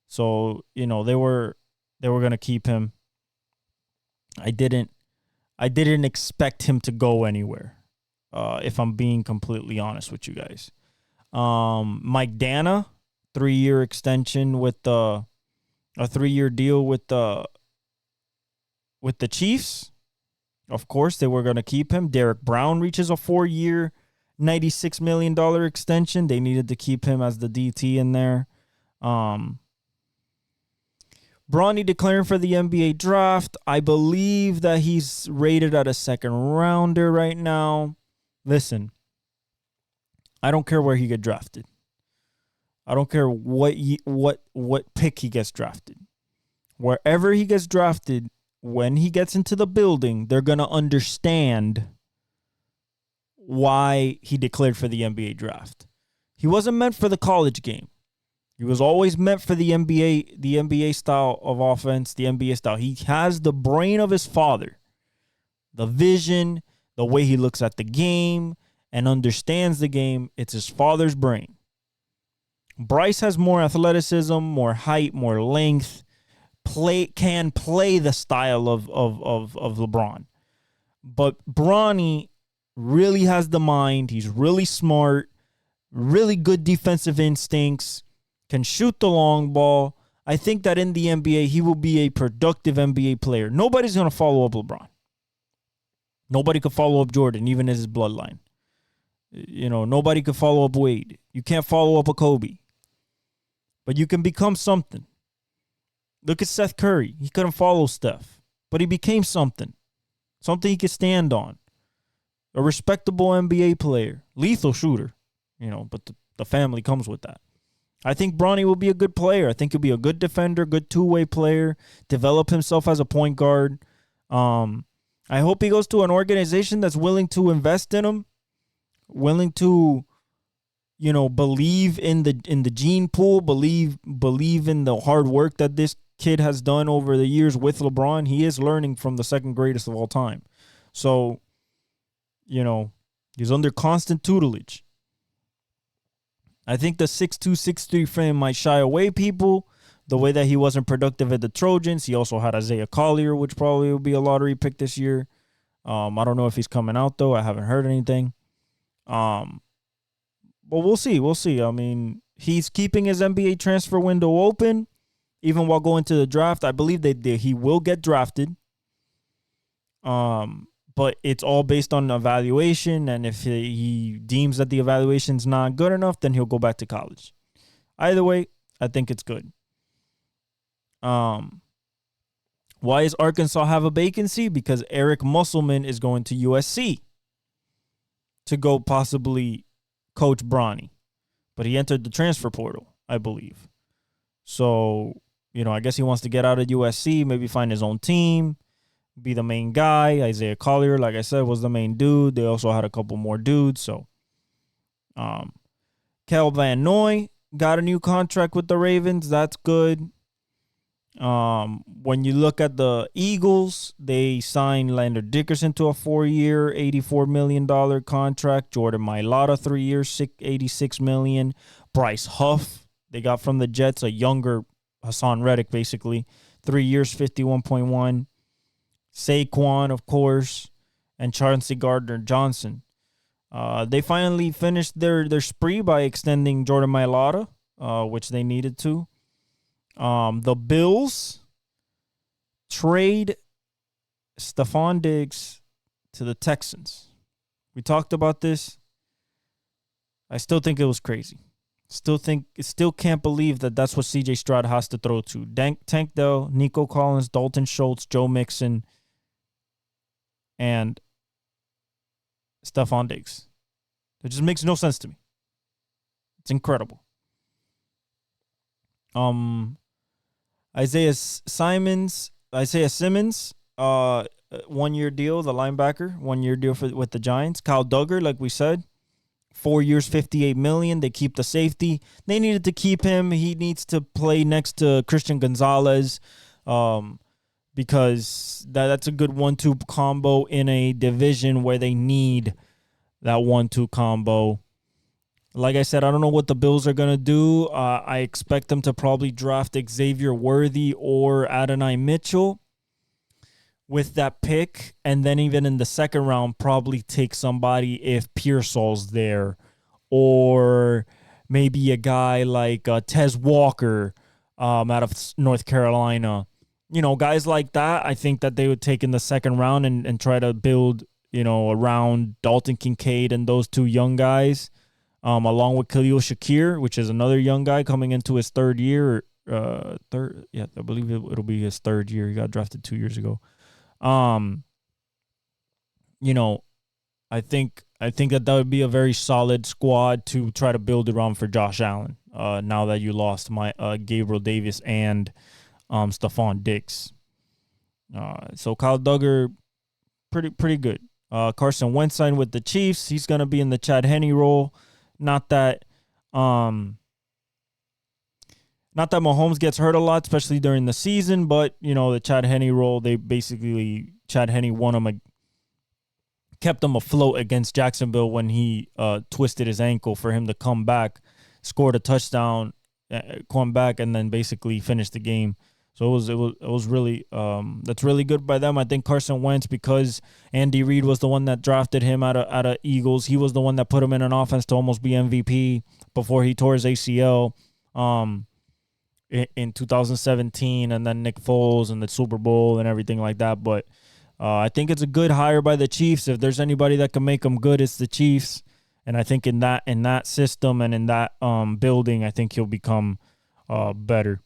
So, you know, they were gonna keep him. I didn't expect him to go anywhere. If I'm being completely honest with you guys. Mike Dana, 3-year extension with a 3-year deal with the Chiefs. Of course, they were going to keep him. Derek Brown reaches a 4-year, $96 million extension. They needed to keep him as the DT in there. Bronny declaring for the NBA draft. I believe that he's rated at a second rounder right now. Listen, I don't care where he gets drafted. I don't care what pick he gets drafted. Wherever he gets drafted, when he gets into the building, they're going to understand why he declared for the NBA draft. He wasn't meant for the college game. He was always meant for the NBA style of offense, the NBA style. He has the brain of his father, the vision, the way he looks at the game and understands the game. It's his father's brain. Bryce has more athleticism, more height, more length, can play the style of LeBron. But Bronny really has the mind. He's really smart, really good defensive instincts, can shoot the long ball. I think that in the NBA, he will be a productive NBA player. Nobody's going to follow up LeBron. Nobody could follow up Jordan, even as his bloodline. You know, nobody could follow up Wade. You can't follow up a Kobe. But you can become something. Look at Seth Curry. He couldn't follow Steph, but he became something. Something he could stand on. A respectable NBA player. Lethal shooter. You know, but the family comes with that. I think Bronny will be a good player. I think he'll be a good defender, good two-way player, develop himself as a point guard. I hope he goes to an organization that's willing to invest in him, willing to, you know, believe in the gene pool, believe in the hard work that this kid has done over the years with LeBron. He is learning from the second greatest of all time. So, he's under constant tutelage. I think the 6'2", 6'3" frame might shy away people. The way that he wasn't productive at the Trojans. He also had Isaiah Collier, which probably will be a lottery pick this year. I don't know if he's coming out, though. I haven't heard anything. But we'll see. We'll see. I mean, he's keeping his NBA transfer window open, even while going to the draft. I believe he will get drafted. But it's all based on evaluation, and if he deems that the evaluation's not good enough, then he'll go back to college. Either way, I think it's good. Why does Arkansas have a vacancy? Because Eric Musselman is going to USC to go possibly coach Bronny. But he entered the transfer portal, I believe. So, I guess he wants to get out of USC, maybe find his own team, be the main guy. Isaiah Collier, like I said, was the main dude. They also had a couple more dudes. So, Kel Van Noy got a new contract with the Ravens. That's good. When you look at the Eagles, they signed Lander Dickerson to a 4-year, $84 million contract. Jordan Mailata, 3 years, $86 million. Bryce Huff, they got from the Jets, a younger Hassan Reddick, basically. 3 years, $51.1. Saquon, of course, and Chauncey Gardner-Johnson. They finally finished their spree by extending Jordan Mailata, which they needed to. The Bills trade Stephon Diggs to the Texans. We talked about this. I still think it was crazy. Still can't believe that that's what C.J. Stroud has to throw to. Tank Dell, Nico Collins, Dalton Schultz, Joe Mixon, and Stephon Diggs. It just makes no sense to me. It's incredible. Isaiah Simmons, 1-year deal, the linebacker, 1-year deal with the Giants. Kyle Duggar, like we said, 4 years, $58 million. They keep the safety. They needed to keep him. He needs to play next to Christian Gonzalez, because that's a good 1-2 combo in a division where they need that 1-2 combo. Like I said, I don't know what the Bills are going to do. I expect them to probably draft Xavier Worthy or Adonai Mitchell with that pick. And then even in the second round, probably take somebody if Pearsall's there. Or maybe a guy like Tez Walker out of North Carolina. Guys like that, I think that they would take in the second round and try to build, around Dalton Kincaid and those two young guys. Along with Khalil Shakir, which is another young guy coming into his third year. I believe it'll be his third year. He got drafted 2 years ago. I think that would be a very solid squad to try to build around for Josh Allen. Now that you lost Gabriel Davis and Stephon Diggs. So Kyle Duggar, pretty good. Carson Wentz signed with the Chiefs. He's gonna be in the Chad Henne role. Not that Mahomes gets hurt a lot, especially during the season, but the Chad Henne role, Chad Henne kept him afloat against Jacksonville when he twisted his ankle for him to come back, scored a touchdown, come back, and then basically finished the game. So it was really that's really good by them. I think Carson Wentz, because Andy Reid was the one that drafted him out of Eagles. He was the one that put him in an offense to almost be MVP before he tore his ACL in 2017, and then Nick Foles and the Super Bowl and everything like that. But I think it's a good hire by the Chiefs. If there's anybody that can make them good, it's the Chiefs. And I think in that system and in that building, I think he'll become better.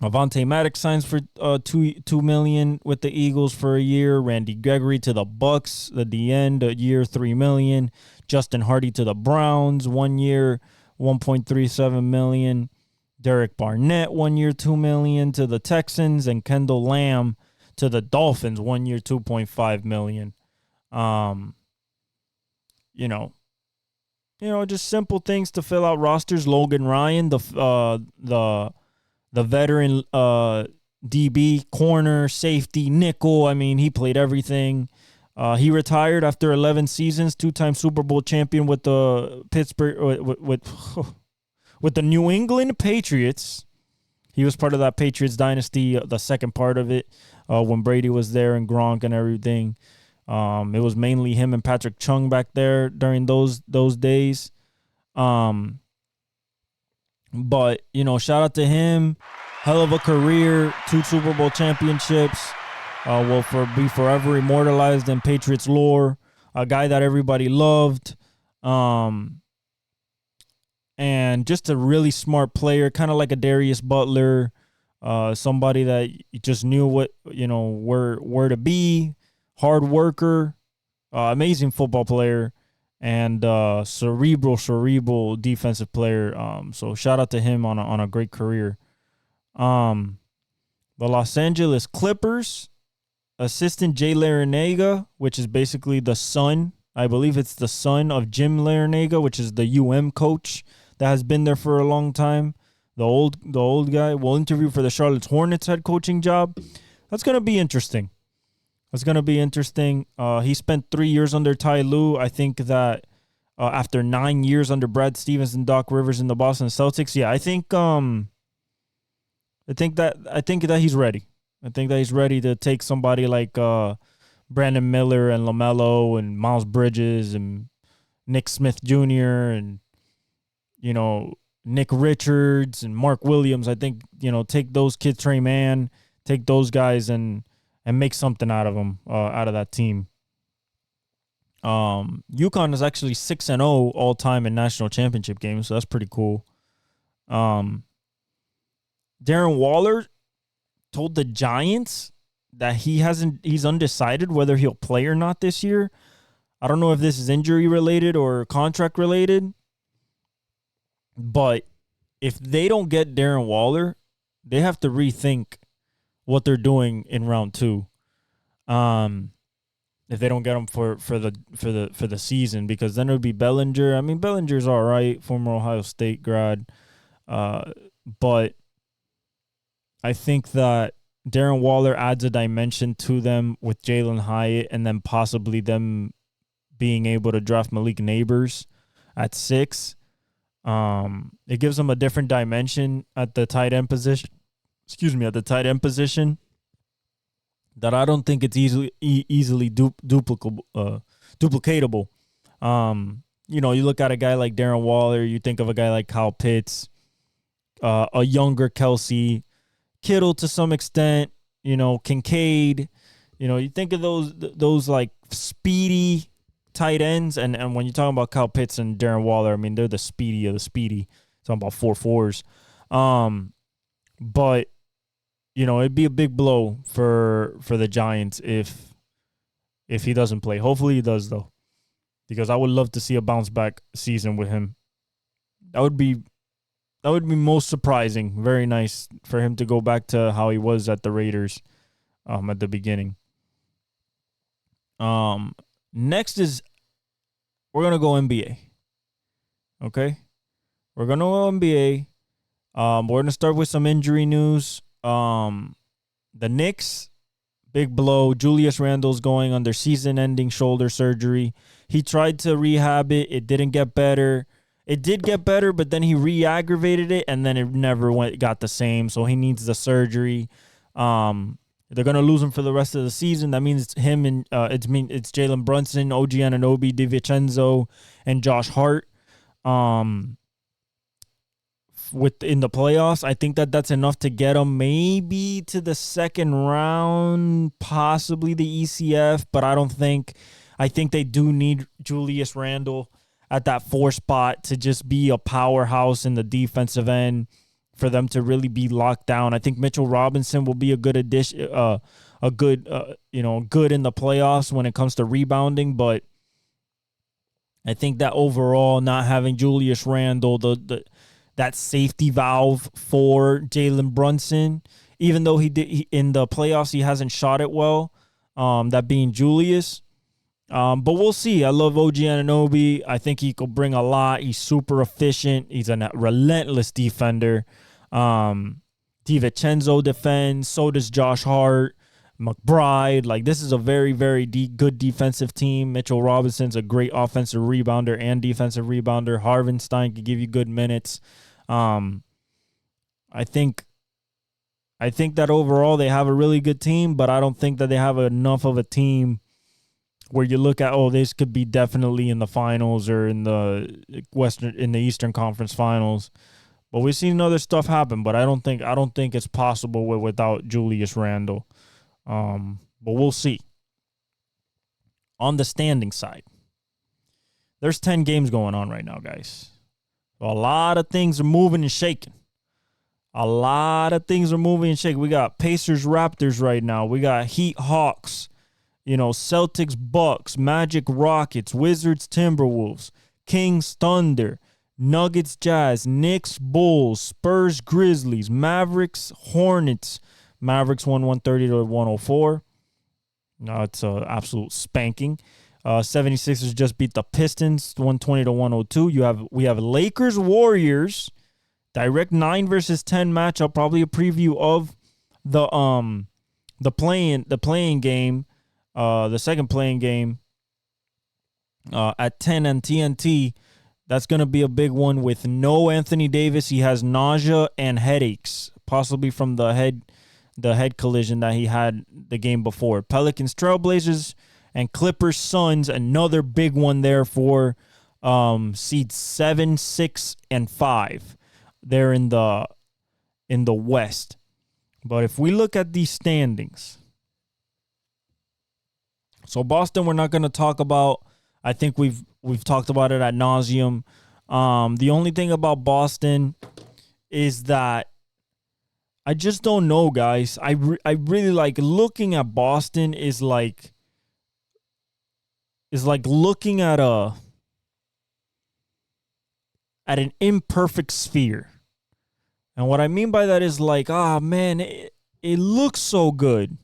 Avonte Maddox signs for $2 million with the Eagles for a year. Randy Gregory to the Bucks at the end, a year, $3 million. Justin Hardy to the Browns, 1 year, $1.37 million. Derek Barnett, 1 year, $2 million to the Texans, and Kendall Lamb to the Dolphins, 1 year, $2.5 million. Just simple things to fill out rosters. Logan Ryan, the veteran DB, corner, safety, nickel. I mean, he played everything. He retired after 11 seasons, 2-time Super Bowl champion with the with the New England Patriots. He was part of that Patriots dynasty, the second part of it, when Brady was there and Gronk and everything. It was mainly him and Patrick Chung back there during those days. But, shout out to him. Hell of a career, 2 Super Bowl championships. Will be forever immortalized in Patriots lore. A guy that everybody loved. And just a really smart player, kind of like a Darius Butler. Somebody that just knew where to be. Hard worker. Amazing football player. And cerebral defensive player. So shout out to him on a great career. The Los Angeles Clippers assistant Jay Larranaga, which is basically the son. I believe it's the son of Jim Larranaga, which is the coach that has been there for a long time. The old guy will interview for the Charlotte Hornets head coaching job. That's gonna be interesting. He spent 3 years under Ty Lue. I think that after 9 years under Brad Stevens and Doc Rivers in the Boston Celtics, I think that he's ready. I think that he's ready to take somebody like Brandon Miller and LaMelo and Miles Bridges and Nick Smith Jr. and Nick Richards and Mark Williams. I think take those kids, Trey Mann, take those guys and make something out of them, out of that team. Uccon is actually 6-0 all time in national championship games, so that's pretty cool. Darren Waller told the Giants that he's undecided whether he'll play or not this year. I don't know if this is injury related or contract related, but if they don't get Darren Waller, they have to rethink what they're doing in round 2. If they don't get him for the season, because then it would be Bellinger. I mean, Bellinger's all right, former Ohio State grad, but I think that Darren Waller adds a dimension to them with Jalen Hyatt, and then possibly them being able to draft Malik Neighbors at 6. It gives them a different dimension at the tight end position. That I don't think it's easily duplicatable. You look at a guy like Darren Waller, you think of a guy like Kyle Pitts, a younger Kelsey, Kittle to some extent, Kincaid. You think of those like speedy tight ends, and when you're talking about Kyle Pitts and Darren Waller, I mean, they're the speedy of the speedy. Talking about 4.4s. But it'd be a big blow for the Giants if he doesn't play. Hopefully he does, though, because I would love to see a bounce back season with him. That would be most surprising. Very nice for him to go back to how he was at the Raiders at the beginning. Next is we're going to go NBA. Okay? We're going to go NBA. We're going to start with some injury news. The Knicks, big blow. Julius Randle's going under season-ending shoulder surgery. He tried to rehab it. It didn't get better. It did get better, but then he re-aggravated it, and then it never got the same. So he needs the surgery. They're gonna lose him for the rest of the season. That means it's him and it's Jalen Brunson, OG Anunoby, DiVincenzo, and Josh Hart. In the playoffs, I think that's enough to get them maybe to the second round, possibly the ECF, but I think they do need Julius Randle at that 4 spot to just be a powerhouse in the defensive end for them to really be locked down. I think Mitchell Robinson will be a good addition, good in the playoffs when it comes to rebounding, but I think that overall not having Julius Randle, that safety valve for Jalen Brunson, even though in the playoffs he hasn't shot it well, that being Julius. But we'll see. I love OG Anunoby. I think he could bring a lot. He's super efficient. He's a relentless defender. DiVincenzo defends. So does Josh Hart. McBride. Like, this is a very, very good defensive team. Mitchell Robinson's a great offensive rebounder and defensive rebounder. Harvenstein can give you good minutes. I think that overall they have a really good team, but I don't think that they have enough of a team where you look at, oh, this could be definitely in the finals or in the Eastern Conference Finals. But we've seen other stuff happen, but I don't think it's possible without Julius Randle. But we'll see. On the standing side, there's 10 games going on right now, guys. A lot of things are moving and shaking. We got Pacers, Raptors right now. We got Heat, Hawks. Celtics, Bucks, Magic, Rockets, Wizards, Timberwolves, Kings, Thunder, Nuggets, Jazz, Knicks, Bulls, Spurs, Grizzlies, Mavericks, Hornets. Mavericks won 130-104. No, it's an absolute spanking. 76ers just beat the Pistons 120-102. We have Lakers, Warriors, direct 9 versus 10 matchup. Probably a preview of the playing game, the second playing game at 10 on TNT. That's going to be a big one with no Anthony Davis. He has nausea and headaches, possibly from the head collision that he had the game before. Pelicans, Trailblazers, and Clippers, Suns, another big one there for seeds 7, 6, and 5. They're in the West. But if we look at these standings, so Boston we're not going to talk about. I think we've talked about it ad nauseum. The only thing about Boston is that I just don't know, guys. I really like looking at Boston is like looking at an imperfect sphere. And what I mean by that is like, man, it looks so good.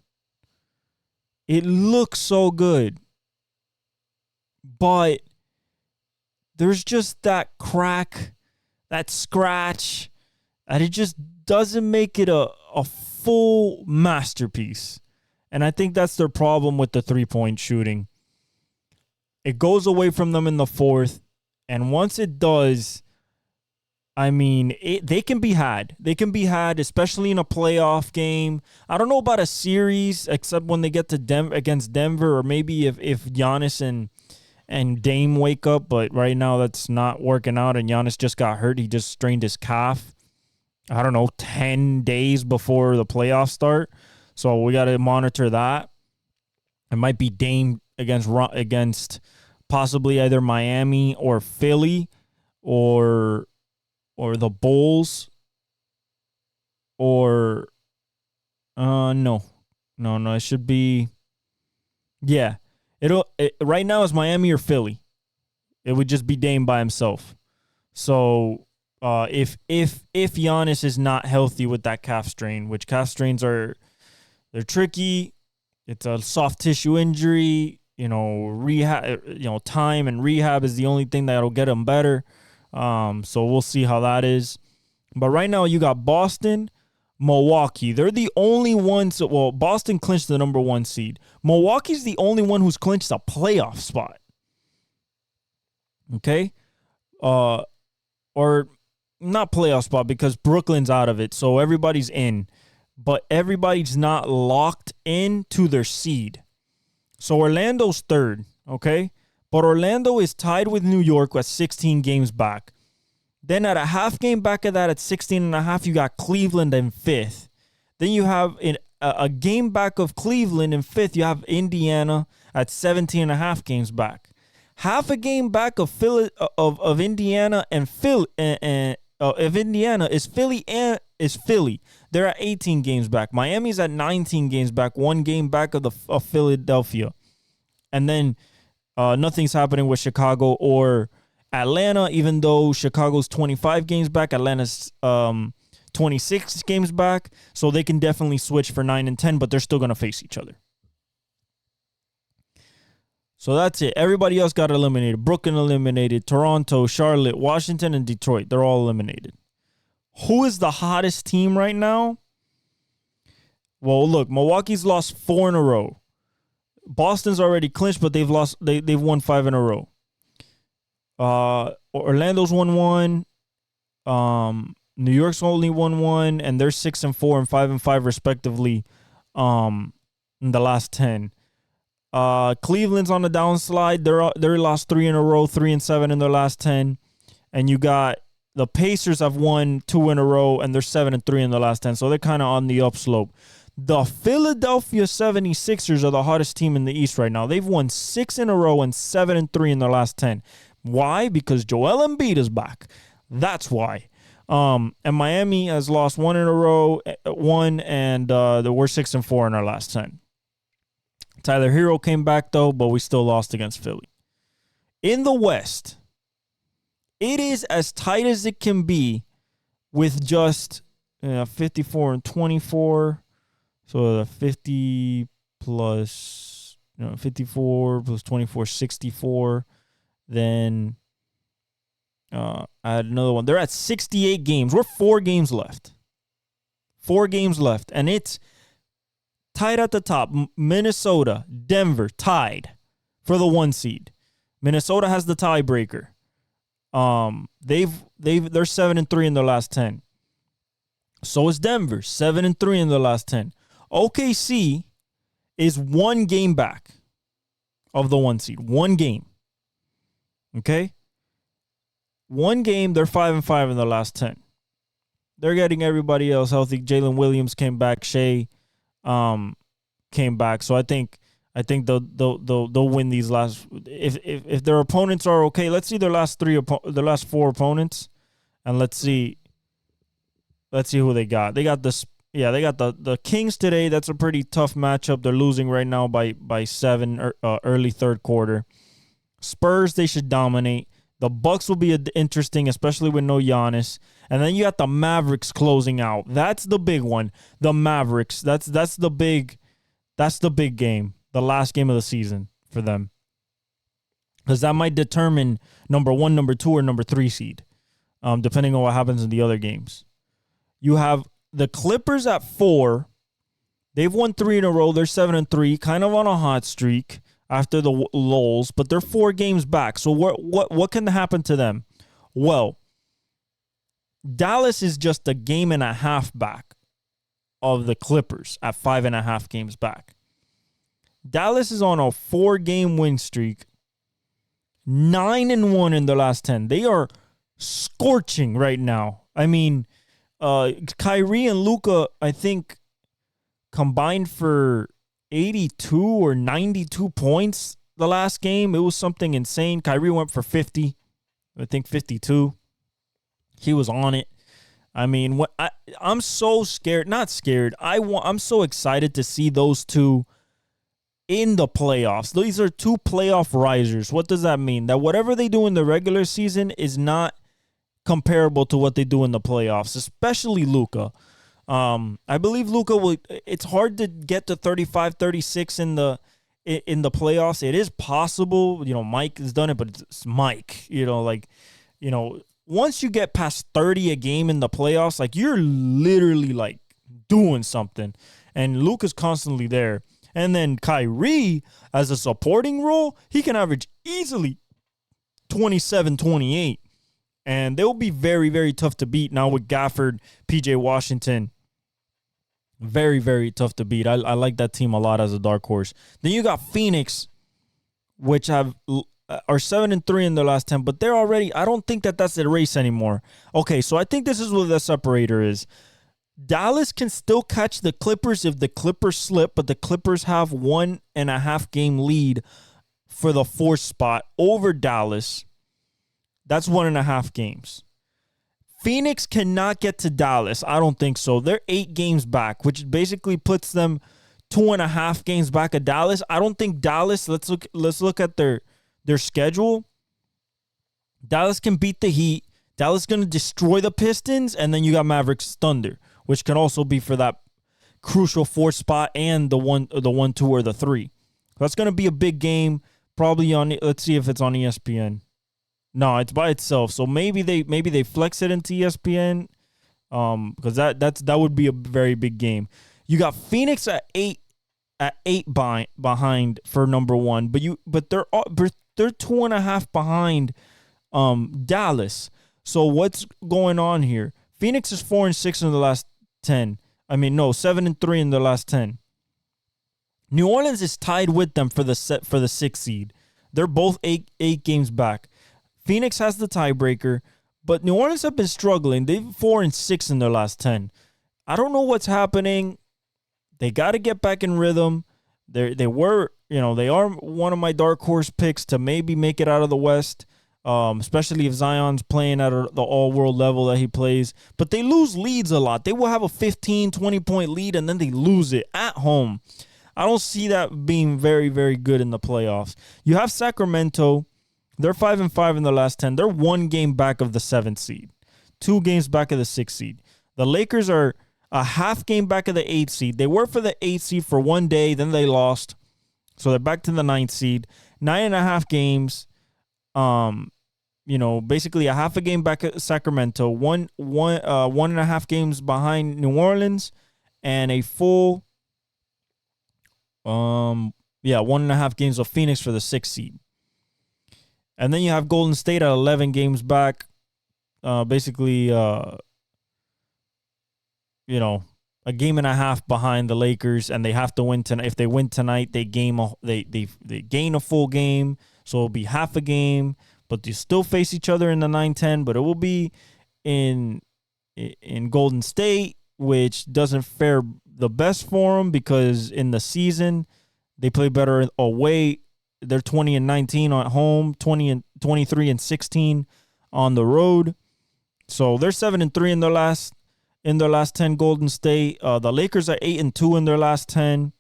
It looks so good. But there's just that crack, that scratch, and it just doesn't make it a full masterpiece. And I think that's their problem with the three-point shooting. It goes away from them in the fourth, and once it does, I mean, they can be had. They can be had, especially in a playoff game. I don't know about a series, except when they get to against Denver, or maybe if Giannis and Dame wake up, but right now that's not working out, and Giannis just got hurt. He just strained his calf, 10 days before the playoffs start. So we got to monitor that. It might be Dame against possibly either Miami or Philly or the Bulls or no, it should be, yeah. Right now it's Miami or Philly. It would just be Dame by himself. So if Giannis is not healthy with that calf strain, which calf strains they're tricky. It's a soft tissue injury. Rehab. Time and rehab is the only thing that'll get him better. So we'll see how that is. But right now you got Boston, Milwaukee. They're the only ones. Well, Boston clinched the number 1 seed. Milwaukee's the only one who's clinched a playoff spot. Okay? Or not playoff spot because Brooklyn's out of it, so everybody's in. But everybody's not locked into their seed. So Orlando's third, okay? But Orlando is tied with New York at 16 games back. Then at a half game back of that at 16.5, you got Cleveland in 5th. Then you have a game back of Cleveland in 5th. You have Indiana at 17.5 games back. Half a game back of Indiana and Philly. If Indiana is Philly is Philly. They're at 18 games back. Miami's at 19 games back, 1 game back of Philadelphia. And then nothing's happening with Chicago or Atlanta, even though Chicago's 25 games back, Atlanta's 26 games back. So they can definitely switch for 9 and 10, but they're still going to face each other. So that's it. Everybody else got eliminated. Brooklyn eliminated. Toronto, Charlotte, Washington, and Detroit. They're all eliminated. Who is the hottest team right now? Well, look, Milwaukee's lost 4 in a row. Boston's already clinched, but they've won 5 in a row. Orlando's won 1. New York's only won 1, and they're 6-4 and 5-5 respectively. In the last 10. Cleveland's on the downslide. They're lost 3 in a row, 3-7 in their last 10. And you got the Pacers have won 2 in a row, and they're 7-3 in the last 10. So they're kind of on the upslope. The Philadelphia 76ers are the hottest team in the East right now. They've won 6 in a row and 7-3 in their last 10. Why? Because Joel Embiid is back. That's why. And Miami has lost 1 in a row, and we're 6-4 in our last 10. Tyler Hero came back, though, but we still lost against Philly. In the West, it is as tight as it can be with just 54 and 24. So the 50 plus, 54 plus 24, 64. Then I had another one. They're at 68 games. We're 4 games left. 4 games left. And it's tied at the top. Minnesota, Denver, tied for the 1 seed. Minnesota has the tiebreaker. They're 7-3 in their last 10. So is Denver, 7-3 in their last 10. OKC is 1 game back of the 1 seed. 1 game. Okay? 1 game, they're 5-5 in the last 10. They're getting everybody else healthy. Jalen Williams came back. Shea came back. So I think they'll win these last. If their opponents are okay, let's see their last 4 opponents, and let's see who they got. They got the Kings today. That's a pretty tough matchup. They're losing right now by 7 early third quarter. Spurs, they should dominate. The Bucks will be interesting, especially with no Giannis. And then you got the Mavericks closing out. That's the big one. The Mavericks. That's the big game. The last game of the season for them. Because that might determine number 1, number 2, or number 3 seed. Depending on what happens in the other games. You have the Clippers at 4. They've won 3 in a row. They're 7-3, kind of on a hot streak after the lulls, but they're 4 games back. So what can happen to them? Well, Dallas is just a game and a half back of the Clippers at 5.5 games back. Dallas is on a 4-game win streak, 9-1 in the last 10. They are scorching right now. I mean, Kyrie and Luka, I think, combined for 82 or 92 points the last game. It was something insane. Kyrie went for 50, I think 52. He was on it. I mean, I'm so scared. Not scared. I'm so excited to see those two in the playoffs. These are 2 playoff risers. What does that mean? That whatever they do in the regular season is not comparable to what they do in the playoffs, especially Luka. I believe Luka will. It's hard to get to 35, 36 in the playoffs. It is possible. Mike has done it, but it's Mike. Once you get past 30 a game in the playoffs, you're literally doing something. And Luka's constantly there. And then Kyrie, as a supporting role, he can average easily 27, 28. And they'll be very, very tough to beat now with Gafford, PJ Washington. Very, very tough to beat. I like that team a lot as a dark horse. Then you got Phoenix, which are 7-3 in their last 10, but they're already. I don't think that's a race anymore. Okay, so I think this is what the separator is. Dallas can still catch the Clippers if the Clippers slip, but the Clippers have 1.5 game lead for the 4th spot over Dallas. That's 1.5 games. Phoenix cannot get to Dallas. I don't think so. They're 8 games back, which basically puts them 2.5 games back of Dallas. I don't think Dallas. Let's look at their schedule. Dallas can beat the Heat. Dallas is going to destroy the Pistons, and then you got Mavericks Thunder, which can also be for that crucial 4th spot and the 1, 2, or the 3. That's going to be a big game. Probably on. Let's see if it's on ESPN. No, it's by itself. So maybe they flex it into ESPN, because that would be a very big game. You got Phoenix at eight behind for number one, but they're 2.5 behind Dallas. So what's going on here? Phoenix is 4-6 in the last 10. 7-3 in the last 10. New Orleans is tied with them for the 6th seed. They're both eight games back. Phoenix has the tiebreaker, but New Orleans have been struggling. They've 4-6 in their last 10. I don't know what's happening. They got to get back in rhythm. They are one of my dark horse picks to maybe make it out of the West, especially if Zion's playing at the all-world level that he plays. But they lose leads a lot. They will have a 15, 20-point lead, and then they lose it at home. I don't see that being very, very good in the playoffs. You have Sacramento. They're 5-5 in the last 10. They're 1 game back of the 7th seed, 2 games back of the 6th seed. The Lakers are a half game back of the 8th seed. They were for the 8th seed for 1 day, then they lost. So they're back to the 9th seed. 9.5 games. Basically a half a game back at Sacramento. 1.5 games behind New Orleans, and a full 1.5 games of Phoenix for the 6th seed. And then you have Golden State at 11 games back. A game and a half behind the Lakers, and they have to win tonight. If they win tonight, they gain a full game, so it'll be half a game. But they still face each other in the 9-10. But it will be in Golden State, which doesn't fare the best for them because in the season they play better away. They're 20-19 at home, 23-16 on the road. So they're 7-3 in their last 10. Golden State. The Lakers are 8-2 in their last 10.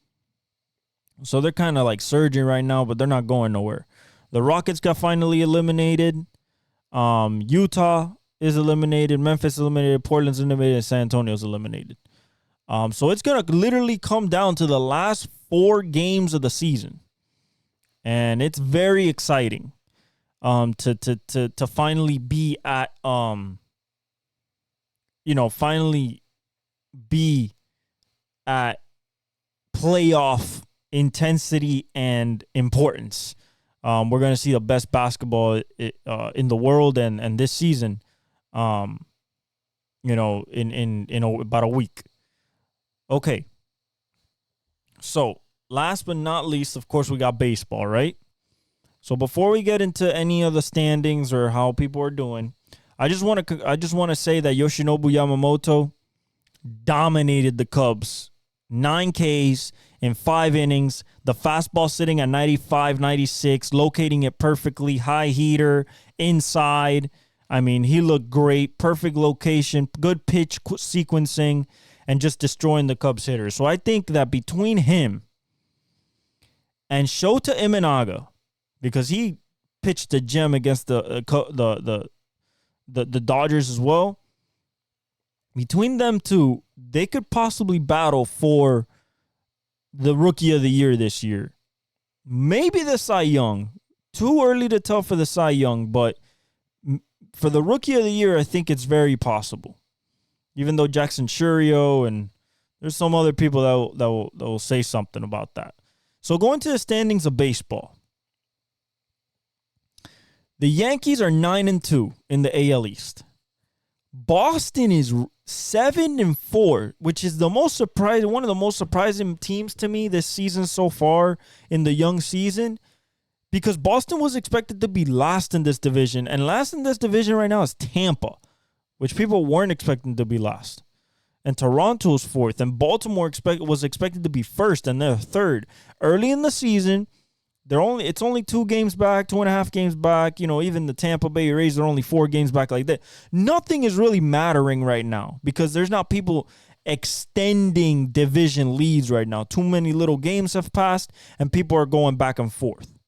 So they're kind of like surging right now, but they're not going nowhere. The Rockets got finally eliminated. Utah is eliminated. Memphis is eliminated. Portland's eliminated. And San Antonio's eliminated. So it's gonna literally come down to the last 4 games of the season. And it's very exciting to finally be at finally be at playoff intensity and importance. We're going to see the best basketball in the world and this season in about a week. Okay. So, last but not least, of course, we got baseball, right? So before we get into any of the standings or how people are doing, I just want to say that Yoshinobu Yamamoto dominated the Cubs. 9 Ks in 5 innings. The fastball sitting at 95, 96, locating it perfectly. High heater, inside. He looked great. Perfect location, good pitch sequencing, and just destroying the Cubs hitters. So I think that between him and Shota Imanaga, because he pitched a gem against the Dodgers as well. Between them two, they could possibly battle for the Rookie of the Year this year. Maybe the Cy Young. Too early to tell for the Cy Young, but for the Rookie of the Year, I think it's very possible. Even though Jackson Churio and there's some other people that will say something about that. So going to the standings of baseball. The Yankees are 9-2 in the AL East. Boston is 7-4, which is one of the most surprising teams to me this season so far in the young season, because Boston was expected to be last in this division, and last in this division right now is Tampa, which people weren't expecting to be last. And Toronto's 4th, and Baltimore was expected to be 1st, and they're 3rd. Early in the season, it's only 2 games back, 2.5 games back. Even the Tampa Bay Rays are only 4 games back like that. Nothing is really mattering right now because there's not people extending division leads right now. Too many little games have passed, and people are going back and forth.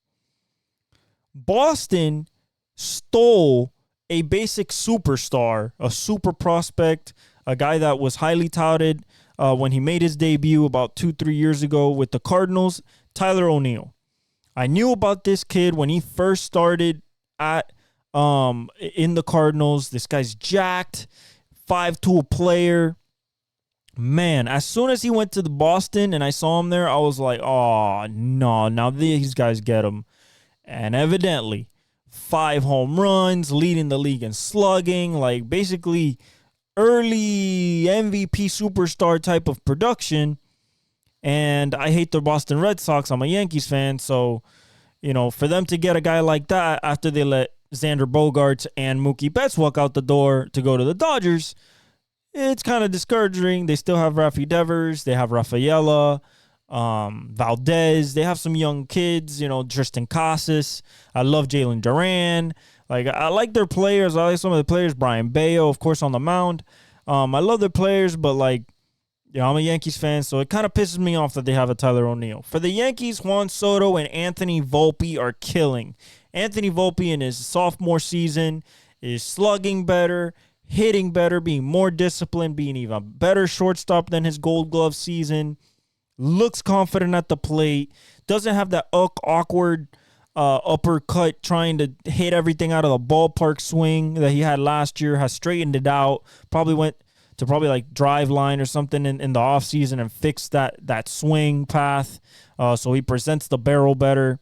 Boston stole a basic superstar, a super prospect, a guy that was highly touted when he made his debut about 2-3 years ago with the Cardinals, Tyler O'Neill. I knew about this kid when he first started in the Cardinals. This guy's jacked, 5'2" player, Man, as soon as he went to the Boston and I saw him there, I was like, oh, no, now these guys get him. And evidently, 5 home runs, leading the league in slugging, like basically early MVP superstar type of production. And I hate the Boston Red Sox. I'm a Yankees fan. So, for them to get a guy like that after they let Xander Bogaerts and Mookie Betts walk out the door to go to the Dodgers, it's kind of discouraging. They still have Rafi Devers. They have Rafaela, Valdez. They have some young kids, Tristan Casas. I love Jalen Duran. Like, I like their players. I like some of the players. Brian Bayo, of course, on the mound. I love their players, but, like, I'm a Yankees fan, so it kind of pisses me off that they have a Tyler O'Neill. For the Yankees, Juan Soto and Anthony Volpe are killing. Anthony Volpe in his sophomore season is slugging better, hitting better, being more disciplined, being even better shortstop than his Gold Glove season. Looks confident at the plate. Doesn't have that awkward uppercut trying to hit everything out of the ballpark swing that he had last year. Has straightened it out. Probably went to like drive line or something in the offseason and fix that swing path. So he presents the barrel better.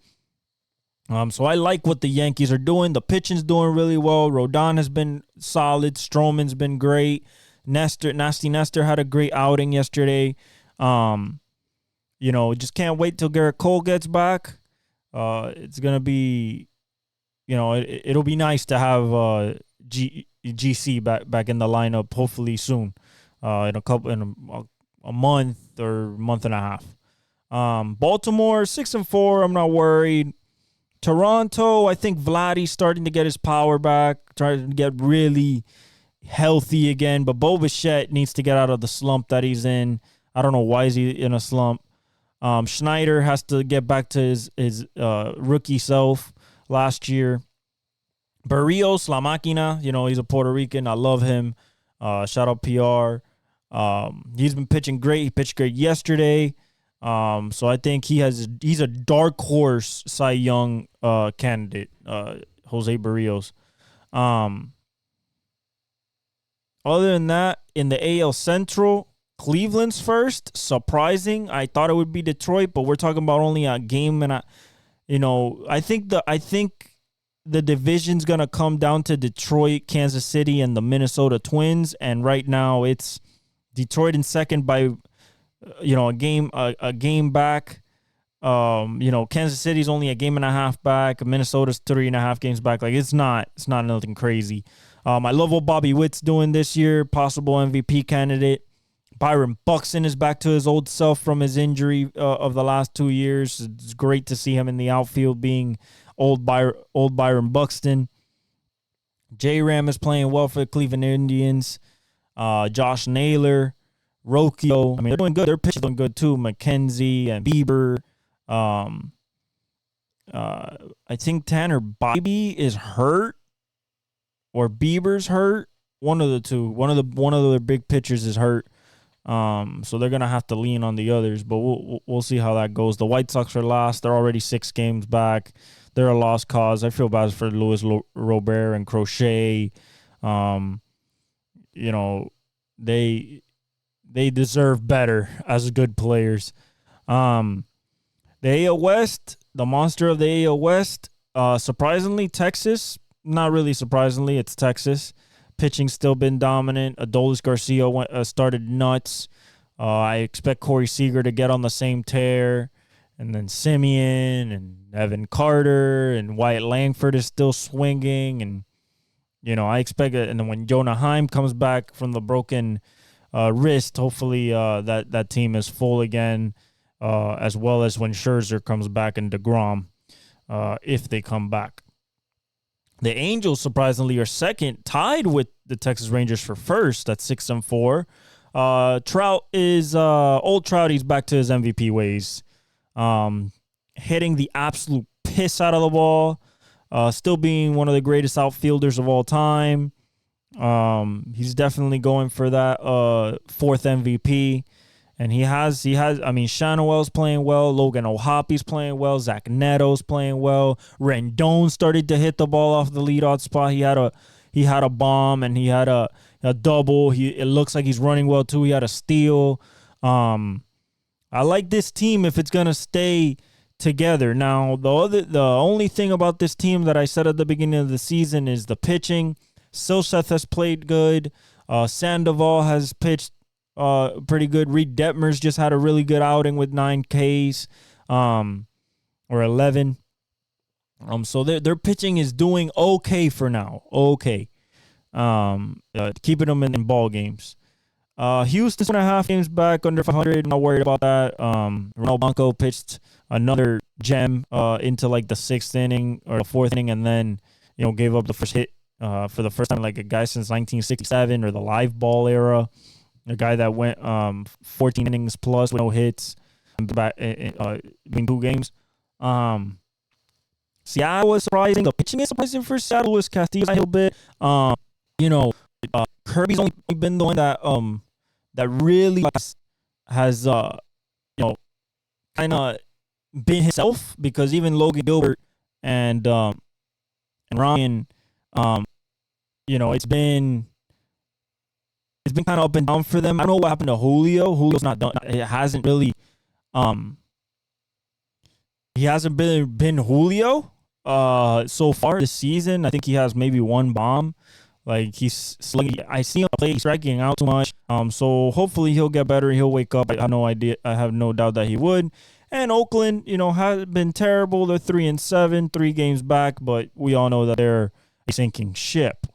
So I like what the Yankees are doing. The pitching's doing really well. Rodon has been solid. Stroman's been great. Nasty Nestor had a great outing yesterday. Just can't wait till Garrett Cole gets back. It's gonna be, it'll be nice to have GC back in the lineup. Hopefully soon, in a month or month and a half. Baltimore 6-4. I'm not worried. Toronto, I think Vladdy's starting to get his power back, trying to get really healthy again. But Bo Bichette needs to get out of the slump that he's in. I don't know why is he in a slump. Schneider has to get back to his rookie self last year. Barrios, La Máquina, he's a Puerto Rican. I love him. Shout out PR. He's been pitching great. He pitched great yesterday. So I think he's a dark horse Cy Young candidate, Jose Barrios. Other than that, in the AL Central, Cleveland's first. Surprising. I thought it would be Detroit, but we're talking about only a game, and I think the division's gonna come down to Detroit, Kansas City, and the Minnesota Twins. And right now, it's Detroit in second by a game back. Kansas City's only a game and a half back. Minnesota's 3.5 games back. Like, it's not nothing crazy. I love what Bobby Witt's doing this year. Possible MVP candidate. Byron Buxton is back to his old self from his injury of the last 2 years. It's great to see him in the outfield being old Byron Buxton. J-Ram is playing well for the Cleveland Indians. Josh Naylor, Rocchio. I mean, they're doing good. Their pitchers doing good too. McKenzie and Bieber. I think Tanner Bibee is hurt, or Bieber's hurt. One of the two. One of their big pitchers is hurt. So they're gonna have to lean on the others, but we'll see how that goes. The White Sox are last. They're already 6 games back. They're a lost cause. I feel bad for Luis Robert and Crochet. They deserve better as good players. The AL West, the monster of the AL West, surprisingly, Texas. Not really surprisingly, it's Texas. Pitching's still been dominant. Adolis Garcia started nuts. I expect Corey Seager to get on the same tear. And then Simeon and Evan Carter and Wyatt Langford is still swinging. And, I expect it. And then when Jonah Heim comes back from the broken wrist, hopefully that team is full again, as well as when Scherzer comes back and DeGrom, if they come back. The Angels, surprisingly, are second, tied with the Texas Rangers for first at 6-4. Trout is old Trout. He's back to his MVP ways, hitting the absolute piss out of the ball. Still being one of the greatest outfielders of all time. He's definitely going for that 4th MVP. And he has. I mean, Shanoel's playing well. Logan O'Hoppy's playing well. Zach Neto's playing well. Rendon started to hit the ball off the leadoff spot. He had a bomb, and he had a double. It looks like he's running well too. He had a steal. I like this team if it's gonna stay together. Now, the only thing about this team that I said at the beginning of the season is the pitching. Silseth has played good. Sandoval has pitched pretty good. Reed Detmers just had a really good outing with 9 Ks, or 11. So their pitching is doing okay for now. Okay. Keeping them in ball games. Houston's 2.5 games back under 500. Not worried about that. Ronald Blanco pitched another gem into like the 6th inning or the 4th inning, and then gave up the first hit for the first time like a guy since 1967 or the live ball era. A guy that went 14 innings plus with no hits back between 2 games. Seattle was surprising. The pitching is surprising for Seattle. Was Castillo a little bit. Kirby's only been the one that really has kind of been himself, because even Logan Gilbert and Ryan, it's been kind of up and down for them. I don't know what happened to Julio. Julio's not done. It hasn't really he hasn't been Julio so far this season. I think he has maybe 1 bomb. Like I see him play, he's striking out too much. So hopefully he'll get better. He'll wake up. I have no idea. I have no doubt that he would. And Oakland, has been terrible. They're 3-7, 3 games back, but we all know that they're a sinking ship.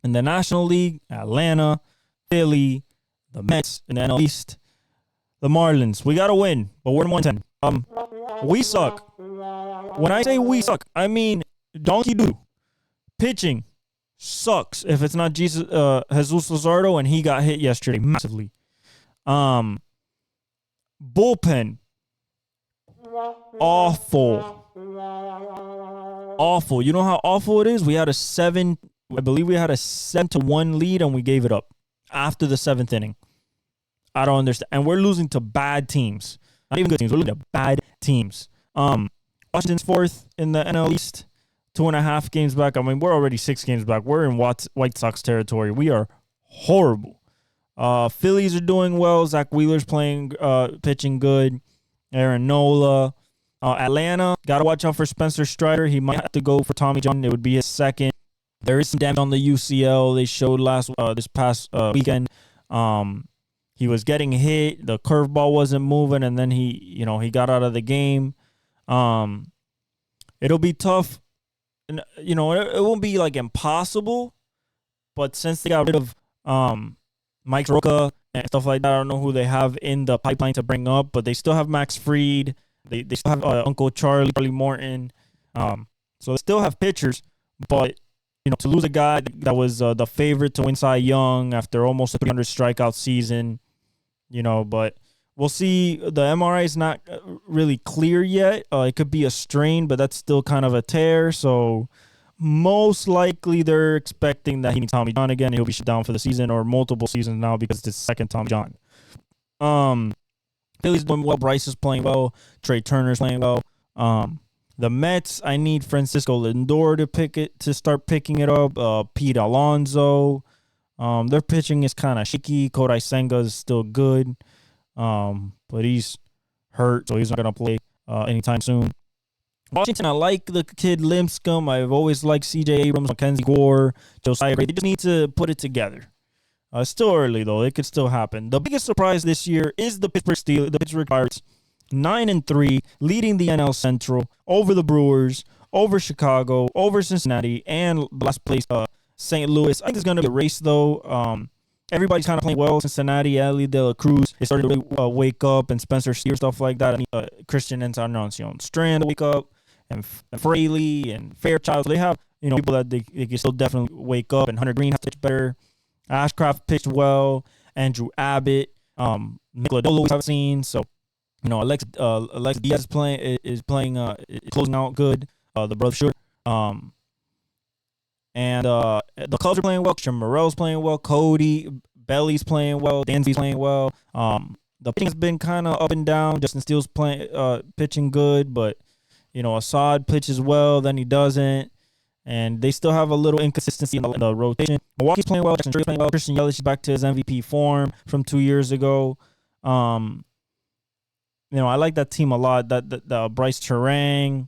In the National League, Atlanta, Philly, the Mets, in the NL East, the Marlins. We gotta win, but we're 1-10. We suck. When I say we suck, I mean donkey doo. Pitching sucks if it's not Jesus Luzardo, and he got hit yesterday massively. Bullpen, awful. You know how awful it is? I believe we had a 7-1 lead, and we gave it up after the 7th inning. I don't understand. And we're losing to bad teams. Not even good teams. We're losing to bad teams. Washington's 4th in the NL East. 2.5 games back. I mean, we're already 6 games back. We're in White Sox territory. We are horrible. Phillies are doing well. Zach Wheeler's pitching good. Aaron Nola. Atlanta, got to watch out for Spencer Strider. He might have to go for Tommy John. It would be his 2nd. There is some damage on the UCL. They showed this past weekend. He was getting hit. The curveball wasn't moving, and then he got out of the game. It'll be tough. It won't be like impossible, but since they got rid of Mike Soroka and stuff like that, I don't know who they have in the pipeline to bring up, but they still have Max Fried. They still have Uncle Charlie Morton. So they still have pitchers, but to lose a guy that was the favorite to win Cy Young after almost a 300 strikeout season, but we'll see. The MRI is not really clear yet. It could be a strain, but that's still kind of a tear. So most likely they're expecting that he needs Tommy John again. He'll be shut down for the season or multiple seasons now because it's his 2nd Tommy John. Philly's doing well. Bryce is playing well. Trey Turner's playing well. The Mets, I need Francisco Lindor to start picking it up. Pete Alonso. Their pitching is kind of shaky. Kodai Senga is still good. But he's hurt, so he's not going to play anytime soon. Washington, I like the kid Lincecum. I've always liked C.J. Abrams, Mackenzie Gore, Josiah Gray. They just need to put it together. It's still early, though. It could still happen. The biggest surprise this year is the Pittsburgh Steelers, the Pittsburgh Pirates, 9-3, leading the NL Central over the Brewers, over Chicago, over Cincinnati, and last place, St. Louis. I think it's going to be a race, though. Everybody's kind of playing well. Cincinnati, Ellie De La Cruz, they started to really wake up, and Spencer Steer, stuff like that. Christian Encarnacion Strand to wake up, and Fraley and Fairchild. So they have people that they can still definitely wake up, and Hunter Green has to pitch better. Ashcraft pitched well. Andrew Abbott, Nick Lodolo we haven't seen. So Alex Diaz is playing closing out good. The brother Short. And the Cubs are playing well. Christian Morel's playing well. Cody Belly's playing well. Dansby's playing well. The pitching has been kind of up and down. Justin Steele's pitching good, but Assad pitches well, then he doesn't. and they still have a little inconsistency in the rotation. Milwaukee's playing well. Jackson Drew's playing well. Christian Yelich is back to his MVP form from 2 years ago. I like that team a lot. That Bryce Terang,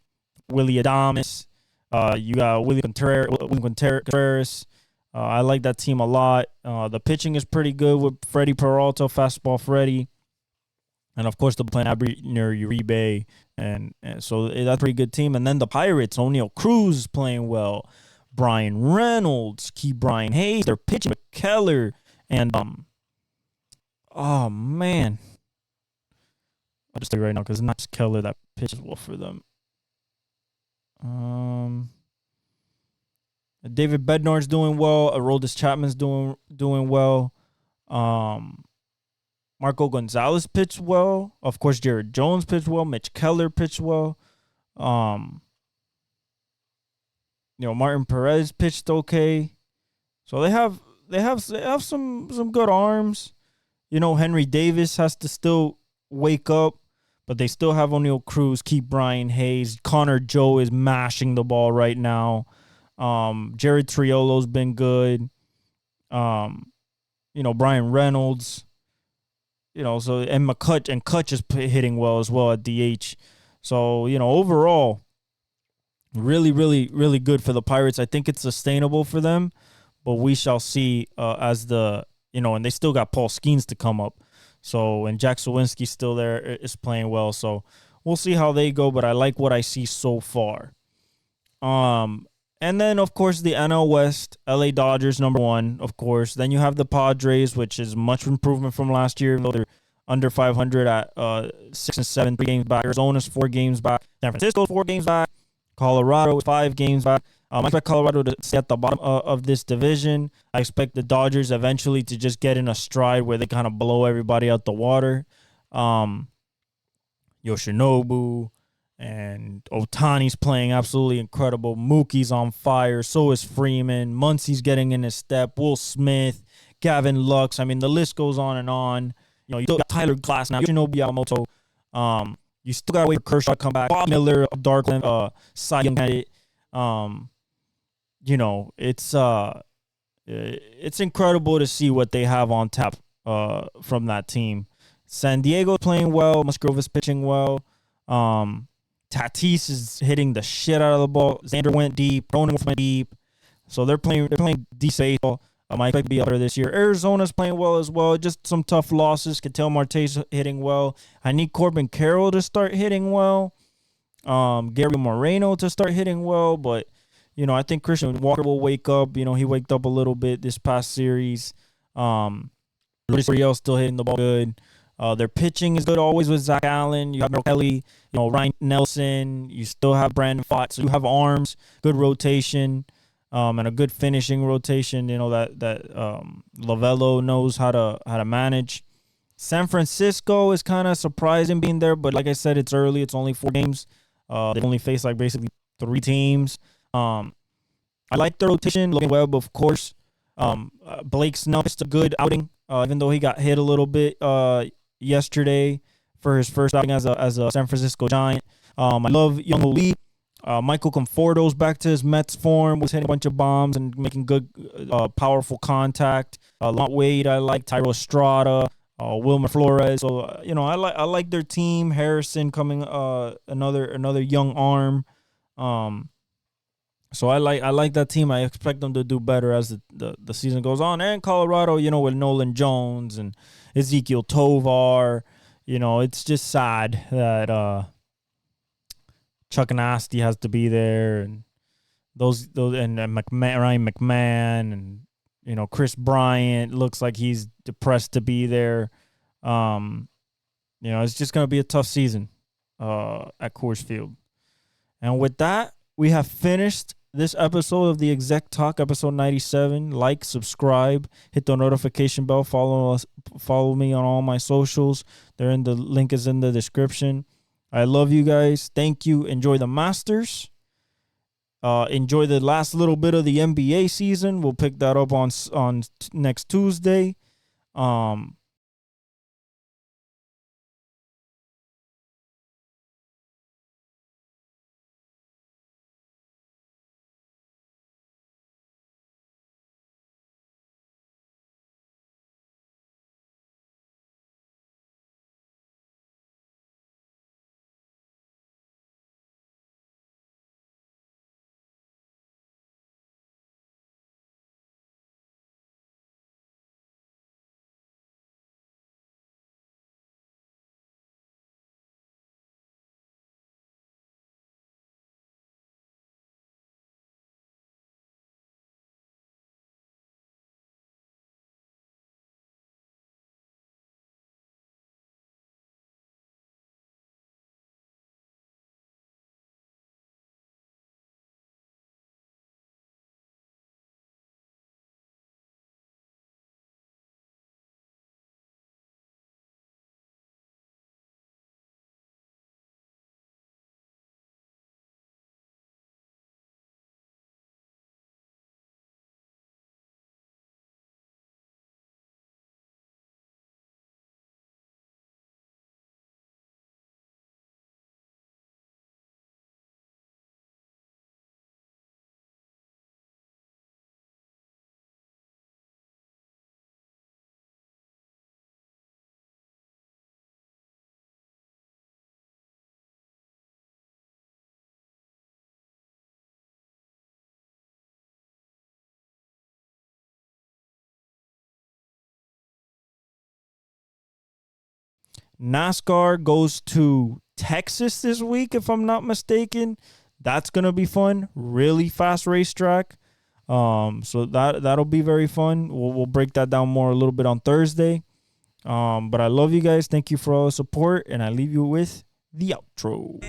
Willie Adames, you got William Contreras. I like that team a lot. The pitching is pretty good with Freddie Peralta, fastball Freddie. And, of course, they're playing Abner Uribe. And so that's a pretty good team. And then the Pirates, O'Neal Cruz is playing well. Brian Reynolds, Brian Hayes. They're pitching with Keller. And, oh, man. I'll just tell you right now because it's not just Keller that pitches well for them. David Bednar's doing well. Aroldis Chapman's doing well. Marco Gonzalez pitched well. Of course, Jared Jones pitched well. Mitch Keller pitched well. Martin Perez pitched okay. So they have some good arms. Henry Davis has to still wake up, but they still have O'Neal Cruz, Brian Hayes. Connor Joe is mashing the ball right now. Jared Triolo's been good. Brian Reynolds. And Kutch is hitting well as well at DH. So, overall, really, really, really good for the Pirates. I think it's sustainable for them, but we shall see and they still got Paul Skeens to come up. So, and Jack Sawinski's still there, is playing well. So, we'll see how they go, but I like what I see so far. And then, of course, the NL West, LA Dodgers, number 1, of course. Then you have the Padres, which is much improvement from last year. They're under 500 at 6 and 7, 3 games back. Arizona's 4 games back. San Francisco 4 games back. Colorado is 5 games back. I expect Colorado to stay at the bottom of this division. I expect the Dodgers eventually to just get in a stride where they kind of blow everybody out the water. Yoshinobu and Ohtani's playing absolutely incredible. Mookie's on fire. So is Freeman. Muncy's getting in his step. Will Smith, Gavin Lux. I mean, the list goes on and on. You still got Tyler Glass now. Yoshinobu Yamamoto. You still got to wait for Kershaw to come back. Bob Miller, Darkland, Cy Young candidate. It's incredible to see what they have on tap from that team. San Diego's playing well. Musgrove's pitching well. Tatis is hitting the shit out of the ball. Xander went deep. Ronan went deep. So they're playing decent baseball. I expect to be up there this year. Arizona's playing well as well. Just some tough losses. Ketel Marte's hitting well. I need Corbin Carroll to start hitting well. Gary Moreno to start hitting well. But, I think Christian Walker will wake up. He waked up a little bit this past series. Luis Uriel's still hitting the ball good. Their pitching is good always with Zach Allen. You have Merrill Kelly, Ryan Nelson. You still have Brandon Pfaadt. So you have arms, good rotation, and a good finishing rotation. That Lovello knows how to manage. San Francisco is kind of surprising being there, but like I said, it's early. It's only 4 games. They've only faced basically 3 teams. I like the rotation. Logan Webb, of course. Blake Snell is a good outing, even though he got hit a little bit yesterday for his first outing as a San Francisco Giant. I love Young Lee. Michael Conforto's back to his Mets form, was hitting a bunch of bombs and making good, powerful contact. Lamont Wade, I like Tyro Estrada, Wilmer Flores. So I like their team. Harrison coming, another young arm. So I like that team. I expect them to do better as the season goes on. And Colorado, with Nolan Jones and Ezekiel Tovar, it's just sad that Chuck Nasty has to be there, and those and Ryan McMahon, and Chris Bryant looks like he's depressed to be there. It's just gonna be a tough season at Coors Field. And with that, we have finished this episode of the Exec Talk, episode 97. Like, subscribe, hit the notification bell, follow me on all my socials. The link is in the description. I love you guys. Thank you. Enjoy the Masters. Enjoy the last little bit of the NBA season. We'll pick that up on next Tuesday. NASCAR goes to Texas this week, if I'm not mistaken. That's gonna be fun. Really fast racetrack. So that'll be very fun. We'll break that down more a little bit on Thursday. But I love you guys. Thank you for all the support, and I leave you with the outro.